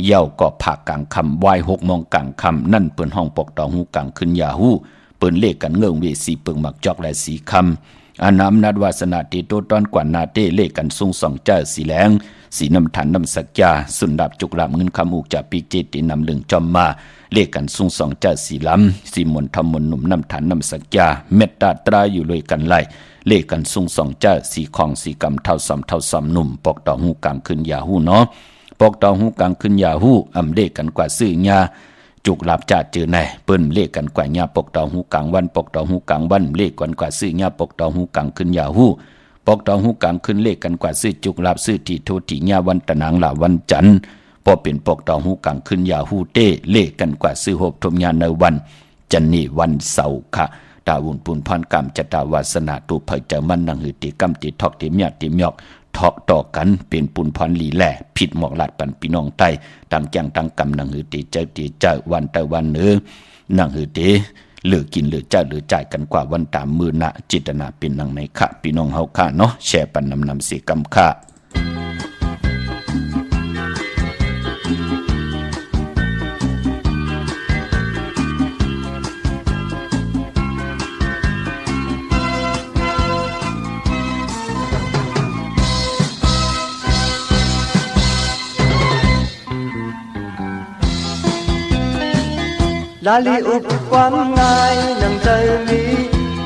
Speaker 3: เย่าก็ผักกลางคำวาย6 โมงกลางคำนั่นเปิ้นห้องปอกเต่าหูกลางคืนยาหูเปิ้นเลขกันเงื่องเวสีเปิงหมักจอกและสีคำอานามนัดวาสนาติโตตอนกว่านาเต้เลขกันสูง2เจ้าสีแหลงสีน้ำฐานน้ำสักยาสุนดับจุกลำเงินคำอุกจากปีเจตินำเลืองจอมมาเลขกันสูง2เจ้าสีลำสีมนทำมนหนุ่มน้ำฐานน้ำสักยาเมตตาตราอยู่เลยกันไหลเลขกันสูง2เจ้าสีของสีกำเท่าซ้ำหนุ่มปอกต่อหูกลางขึ้นยาหูเนาะปอกต่อหูกลางขึ้นยาหูเลขกันกว่าซื้อยาจุกหลับจ่าเจอไหนเปิ้นเลขกันกว่าญาปกต่อหูกลางวันปกต่อหูกลางวันเลขกันกว่าซื้อญาปกต่อหูกลางขึ้นยาหูปกต่อหูกลางขึ้นเลขกันกว่าซื้อจุกหลับซื้อที่โทติญาวันตะนางหลาวันจันทร์พอเป็นปกต่อหูกลางขึ้นยาหูเต้เลขกันกว่าซื้อหบทมญาในวันจันนี่วันเสาร์ค่ะดาวุนปุนพันกรรมจตาวาสนาตุเผยเจมันนังหือติกรรมติทอกติมยากติมยอกทอกต่อกันเป็นปุนพันลีแหล่ผิดหมอกหลัดปันพี่น้องใต้ตั้งแจงตั้งกำนังหือติเจ้าวันแต่วันเนื้อนังหือติเหลือกินเหลือเจ้าเหลือจ่ายกันกว่าวันตามมือนะจิตนาเป็นนังในค่ะพี่น้องเฮาค่ะเนาะแชร์ปันนำเสียกำค่ะ
Speaker 4: ลาลีอุบความง่ายนังใจมี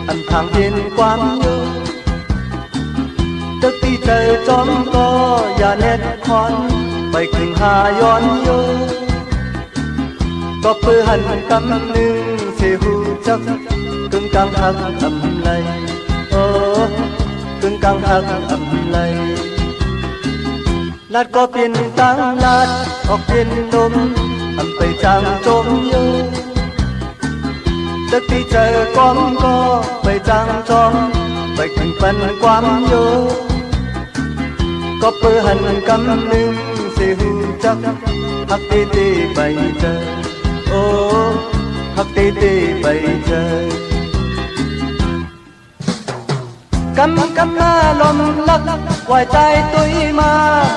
Speaker 4: อันทางเย็นความยุ่งตึกที่ใจจอมก็อย่าเน็ดคอนไปครึ่งหาย้อนอยู่ก็เพื่อหันกำหนึ่งเสียหูจักกึ่งกลางหักอำไลกึ่งกลางหักอำไลลาดก็เป็นตั้งลาดออกเป็นลมอันไปจางจมอยู่
Speaker 5: ตึกที่เจอก้อมก็ไปจางจอมไปถึงปันความโยก็เพื่อหันกำนึงสิหูจักฮักตีตีไปเจอโอ้ฮักตีตีไปเจอกำหน้าลมลักวายใจตุยมา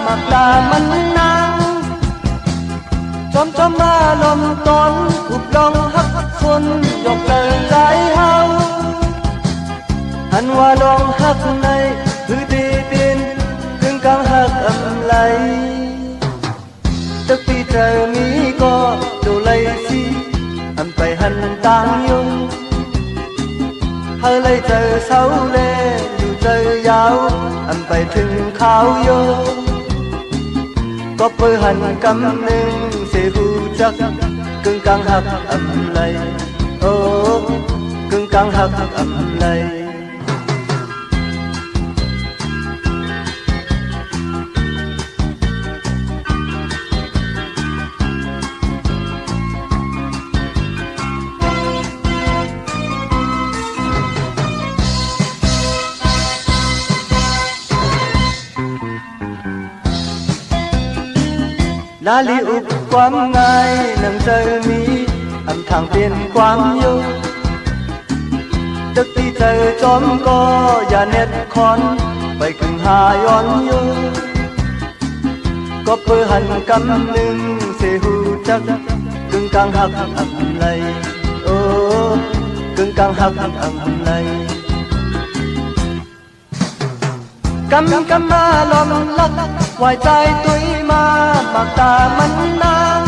Speaker 5: หมักลามันนางจอมมาลมตอนอุบลองฮักคนยกเลิกใจเฮาหันว่าลองฮักในคือดีดินถึงกลางฮักอำไหลตึกที่เธอมีก็ดูเลยสิอันไปหันต่างยงเฮาเลยเจอเสาเล่อยู่เจอยาวอันไปถึงขาวโยก็เพื่อหันกำนึงเสียหูจักกึ่งกลางหักอำไหลโอ้กึ่งกลางหักอำไหลนาลีอุบความง่ายนังเจอมีอำทางเปลี่ยนความโยตึกที่เจอจอมก็อย่าเน็ดคอนไปกึ่งหาย้อนโยก็เพื่อหันกำนึงเสียหูจักกึ่งกลางหักอำไหลโอ้กึ่งกลางหักอำไหลกำมาลมลักวายใจตุยมาปากตามันนาง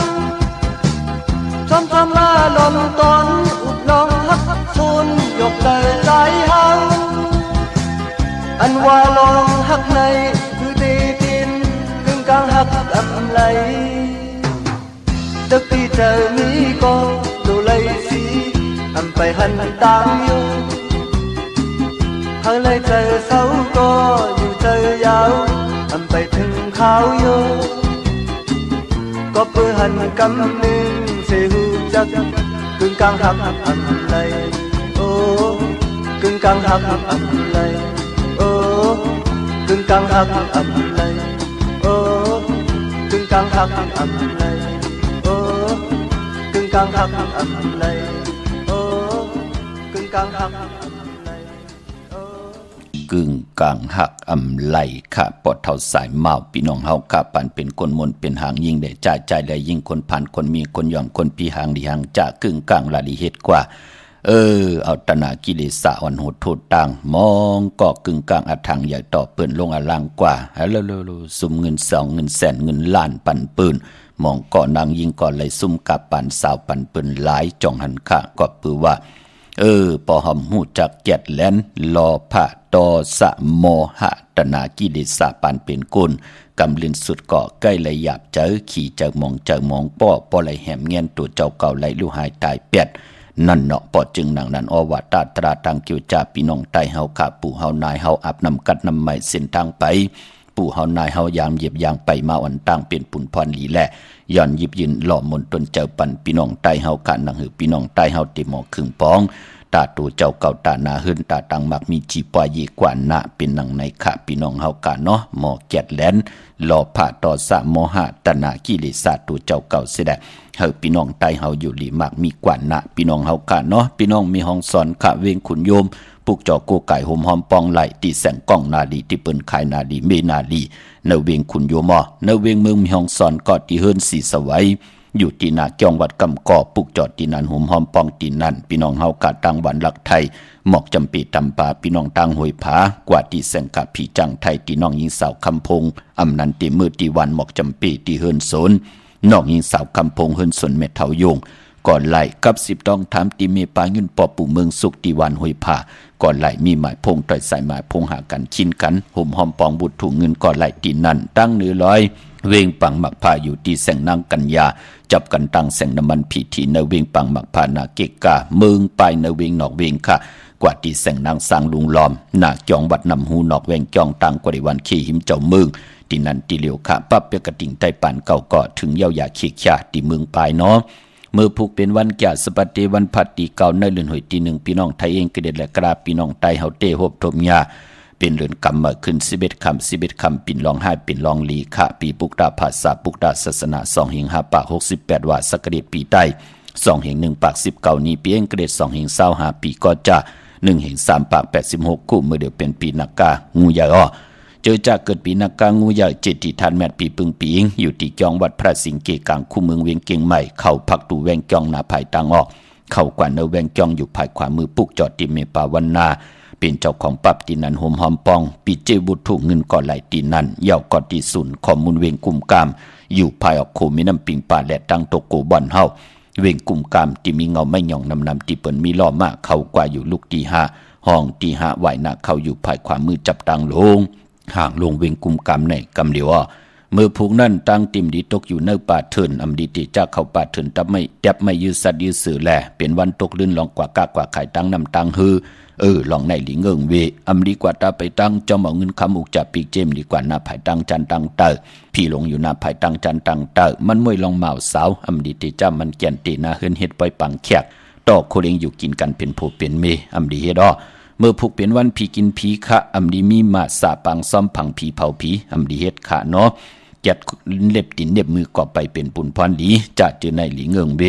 Speaker 5: จอมมาลมตอนอุบลองฮักทุนยกเลิกใจเฮาอันว่าลองฮักในคือดีดินกึ่งกลางฮักอำไหลตึกที่เจอมีก็ดูเลยสิอันไปหันต่างอยู่เฮาเลยเจอเสาก็อยู่เจอยาวอันไปถึงขาวโยก็เพื่อหันกำนึงเสียหูจักกึ่งกลางหักอำไหลโอ้กึ่งกลางหักอำไหลโอ้กึ่งกลางหักอำไหลโอ้กึ่งกลางหักอำไหลโอ้กึ่งกลางหักอำไหลโอ้กึ่งกลางหัก
Speaker 3: กึ่งกลางหักอำไหลค่ะปอดเท่าสายเมาพี่น้องเฮาค่ะปันเป็นคนมนเป็นหางยิ่งได้จ่ายใจได้ยิ่งคนผ่านคนมีคนย่อมคนพี่หางดีหางจะกึ่งกลางละดีเฮ็ดกว่าเอาตนากิเลสอ่อนโหดโทษต่างมองก็กึ่งกลางอัฐังใหญ่ต่อเปิ้นลงอลังกว่าฮัลโหลซุมเงิน2เงินแสนเงินล้านปันปืนมองก่อนางยิ่งก่อนเลยซุ่มกับปันสาวปันปืนหลายจ่องหันค่ะก็ปือว่าปอหอมหูจักแก่ดแลนลอพะตอสะโมหะตนากิเลสปันเป็นกุลกำลินสุดเกาะใกล้เลยหยาบเจอขี่เจอมองป้อไหลแหมเงียนตัวเจ้าเก่าไหลลูหายตายเป็ดนั่นเนาะปอจึงหนังนั้นอวตาตราตังกิวจาพี่น้องใต้เฮาข้าปู่เฮานายเฮาอาบน้ำกัดน้ำใหม่เส้นทางไปปู่เฮานายเฮายามเหยียบยางไปมาวันตั้งเป็นปุ่นพรหลีแลย้อนยิบยืนหล่อมนตนเจ้าปันพี่น้องใต้เฮากันนังหือพี่น้องใต้เฮาติหมอครึ่งปองตาตูเจ้าเก่าตาหนาหึนตาตังมักมีจีปอยยีกว่านะเป็นหนังในค่ะพี่น้องเฮากันเนาะหมอแกดแลนหล่อผ่าต่อสะโมหะตนากิเลสตูเจ้าเก่าเสดเฮาพี่น้องใต้เฮาอยู่หลีมักมีกว่านะพี่น้องเฮากันเนาะพี่น้องมีห้องสอนขะเวงขุนโยมปุกจอโกไก่ห่มหอมปองไหลตีแสงก้องนาดีที่เปิ้นขายนาดีเมนาดีเนเวงขุนโยมเนเวงเมืองมีห้องสอนก็ที่เฮิรนสีสวัยอยู่ที่นาเกียงวัดกำกอปุกจอดที่นั่นห่มหอมปองที่นั่นพี่น้องเฮากะตังวันลักไทยหมอกจำปีตำปาพี่น้องตังหวยผากว่าที่แสงกะผีจังไทยที่น้องยิงสาวคำพงอำนันติมือที่วันหมอกจำปีที่เฮิรนโซนน้องยิงสาวคำพงเฮิรนสนเม็ดเถาโยงก่อนไหลกับ10ต้องถามติเมปายุนปอปู่เมืองสุขที่วันหวยผาก่อนไหลมีหมายพงต่อยสายหมายพงหากันชินกันห่มหอมปองบุตรถูกเงินก่อนไหลที่นั่นตั้งเนื้อร้อยเวงปังหมักพาอยู่ที่แสงนางกัญญาจับกันตั้งแสงน้ำมันผีทีเนเวงปังหมักพานาเกกาเมืองไปเนเวงนอกเวงค่ะกว่าที่แสงนางสร้างลุงล้อมหน้าจองวัดนำหูนอกเวงจองตังกว่าในวันขี้หิมเจ้าเมืองที่นั่นที่เหลียวค่ะปั๊บเปียกระดิ่งใต้ปานเก่าก่อถึงเย้ายาขี้ขยาที่เมืองไปเนาะ เมื่อผูกเป็นวันแก่สปัตติวันพัดตีเก่าในเดือนหอยตีหนึ่งพี่น้องไทยเองก็เด็ดและกราบพี่น้องไทยเฮาเต้ฮบทมยาเป็นเรือนกรรมมาขึ้น11 คำปิ่นรอง5ปิ่นรองลีขะปีปุกดาภาษาปุกดาศาสนา2 หิง5 ปาก68ว่าสักเดชปีใต้2 หิง1 ปาก19นี้ปีเองกระเดช2 หิง25ปีก็จะ1 หิง3 ปาก86คู่เมื่อเดือนเป็นปีนักกางูใหญ่อ้อเจอจากเกิดปีนักกางูใหญ่เจติทันแมดปีปึงปีงอยู่ที่จองวัดพระสิงห์เกกลางคู่เมืองเวียงเกียงใหม่เข้าพักตูแวงจองนาภายตังออกเข้ากว่าเนแวงจองอยู่ภายขวามือปุกจอดติเมปาวันนาเป็นเจ้าของปับตีนันโฮมหอมปองปีเจบุถุเงินก่อไหลตีนันเย่ากอดตีสุนข้อมูลเวงกุมกามอยู่ภายออกโคมีน้ำปิงป่าและตั้งโตโกบอนเฮาเวงกุมกามที่มีเงาไม่หย่องนำที่เปิ้นมีล้อมาเข้ากว่าอยู่ลูกตี5ห้องตี5ไหวหน้าเข้าอยู่ภายขวามือจับตังลงห่างลงเวงกุมกามในกำเหลียวเมื่อผูกนั่นตั้งติมดีตกอยู่ในป่าเถินอำดีติจากเข้าป่าเถินตับไม่ยืดสัตว์ยืดสื่อแลเป็นวันตกลื่นลองกว่ากากว่าไข่ตั้งนำตังฮือลองในหลิงเงิงเวอำดีกว่าตาไปตั้งจอมเอาเงินคำอุกจับปีกเจมดีกว่าหน้าภายตั้งจันตังเตอพี่ลงอยู่หน้าภายตั้งจันตังเตอมันมวยลองเมาสาวอำดีติจ้ามันแก่นตีนาเฮือนเฮ็ดปล่อยปังแขกต่อโคเลี้ยงอยู่กินกันเป็นโผเป็นเมอำดีเฮ็ดเมื่อผูกเป็นวันผีกินผีคะอำดีมีมาสาปังซ้อมผังผีเผาผีอำดีเฮ็ดคะเนาะแกดเล็บตินเล็บมือก็ไปเป็นปุ่นพรดีจะเจอในหลิงเงิงเว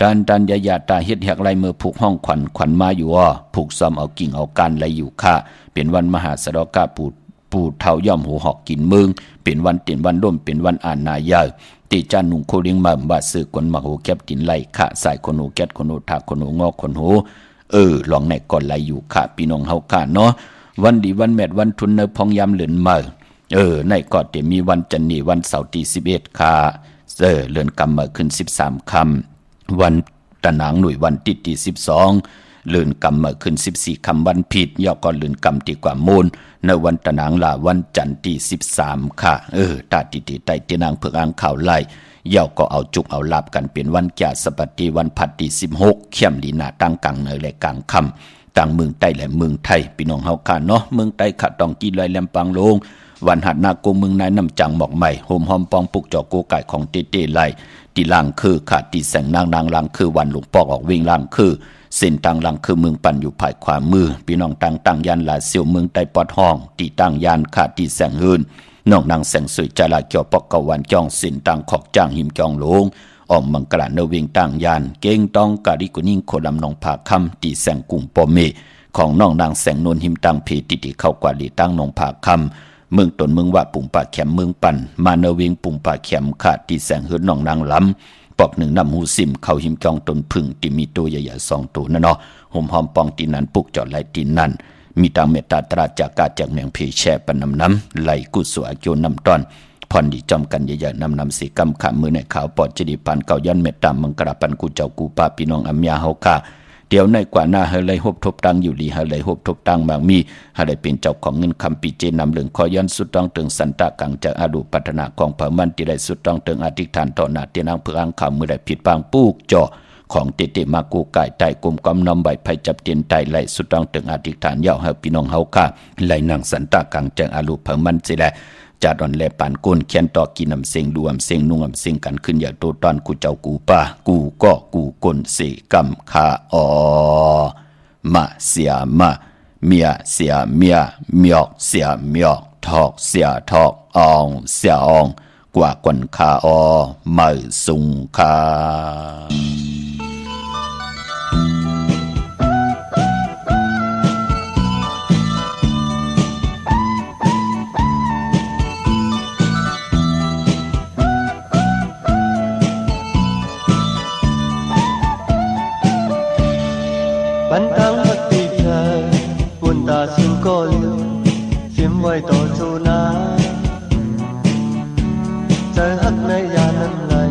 Speaker 3: ดันยาตาเฮ็ดแหกไรเมื่อผูกห้องขวัญมาอยู่ผูกซ้อมเอากิ่งเอาการไรอยู่ค่ะเป็นวันมหาสดกาปูเท่าย่อมหูหอกกินเมืองเป็นวันเตียนวันร่มเป็นวันอ่านนายาติจานนุ่งโคเลี้ยงมาบาซื้อกวนมาโหแคบตินไรค่ะสายคนหูแกดคนหูถากคนหูงอกคนหูลองในก่อนไรอยู่ค่ะพี่น้องเฮาค่ะเนาะวันดีวันแมดวันทุนเนพองยามเหลือนมาในก่อนเดี๋ยวมีวันจันทร์วันเสาร์ที่11ค่ะเลือนกำมาขึ้น13 คำวันตะหนางหน่วยวันติดที่12เลือนกำมาขึ้น14 คำวันผิดย่อก็เลือนกำที่กว่ามูลในวันตะหนางลาวันจันทร์ที่13ค่ะตาติใต้ตีนางเผือกอ่างข่าวไล่ย่อก็เอาจุกเอาลาบกันเป็นวันแก่สปัตติวันพัดที่16เขียมลีนาตั้งกลางเนและกลางคำต่างเมืองใต้และเมืองไทยพี่น้องเฮาค่ะเนาะเมืองใต้ขะตองกีลอยแหลมปางลงวันหัดนาโกเมืองนายน้ำจังหมอกใหม่โฮมหอมปองปุกจอโกไก่ของเต้ไล่ตีล่างคือขาดตีแสงนางล่างคือวันหลวงปอกออกวิ่งล่างคือเส้นทางล่างคือเมืองปั่นอยู่ภายขวามือพี่น้องตั้งยานลาเซียวเมืองใต้ปอดห้องตีตั้งยานขาดตีแสงหืนน้องนางแสงสวยจาลาเกี่ยวปอกกวันจ้องเส้นทางขอกจ้างหิมจองหลงออมมังกระเนวิงตั้งยานเก่งต้องกาดิกุนิ่งโคลำนองผาคำตีแสงกุ่มปอเมของน้องนางแสงนวลหิมตั้งเพติเข้ากว่าลีตั้งนองผาคำเมืองตนเมืองว่าปุ่มป่าแขมเมืองปั่นมาเนวิงปุ่มป่าแขมขาดที่แสงเฮือนน้องนางล้ำปอกหนึ่งนำหูซิมเข้าหิมจองตนพึ่งที่มีตัวใหญ่ๆ2 ตัวนั่นเนาะห่มหอมปองตีนันปุกจอดไหลตีนันมีตามเมตตาตราจากกาจากเนียงเพแช่ปนน้ำไหลกุศลโยนำตอนพรดีจอมกันใหญ่ๆนำสีกำขามือในขาวปอดจดีปันเก่ายันเมตตามังกรปันกูเจ้ากูป้าพี่น้องอัมยาเฮาค่ะเดี๋ยวในกว่าหน้าเฮเลยฮบทบตังอยู่ดีเฮเลยฮบทบตังบางมีเฮเลยเป็นเจ้าของเงินคำปีเจนำเหลืองคอยันสุดต้องเติงสันตะกังจากอาดูพัฒนาของเผ่ามันที่ได้สุดต้องเติงอธิษฐานต่อหน้าเตียนางเพื่ออังข่าวมือได้ผิดบางปูกจ่อของเตมากูไก่ไต่กลมกำนำใบไผ่จับเตียนไต่ไหลสุดต้องเติงอธิษฐานยาวเฮพี่น้องเฮาค่ะไหลนางสันตะกังจากอาดูเผ่ามันสิแลจาดอนแลปานก้นเขียนต่อกินนำเสียงดูอำเสียงนุ่งอำเสียงกันขึ้นอย่าโตตอนกูเจ้ากูป้ากูก็กูกลเสกำคามาเสียมาเมียเสียเมียเมียกเสียเมียกทอกเสียทอกอองเสียอองกว่ากวนคาไม่สุงคา
Speaker 5: Bánh trắng mất đi trời buồn ta xin cô liêu xiêm quay tổ chu na trời hắt nay già nâng ngày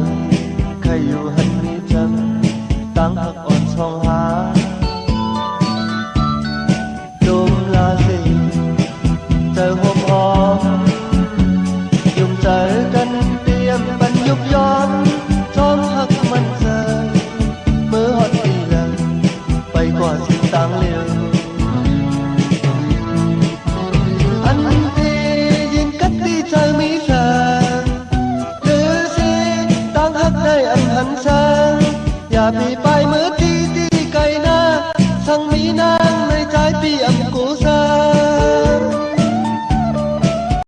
Speaker 5: khai dù hắt mi chân tăng hắt ổn song há đùm là gì trời hôm hôm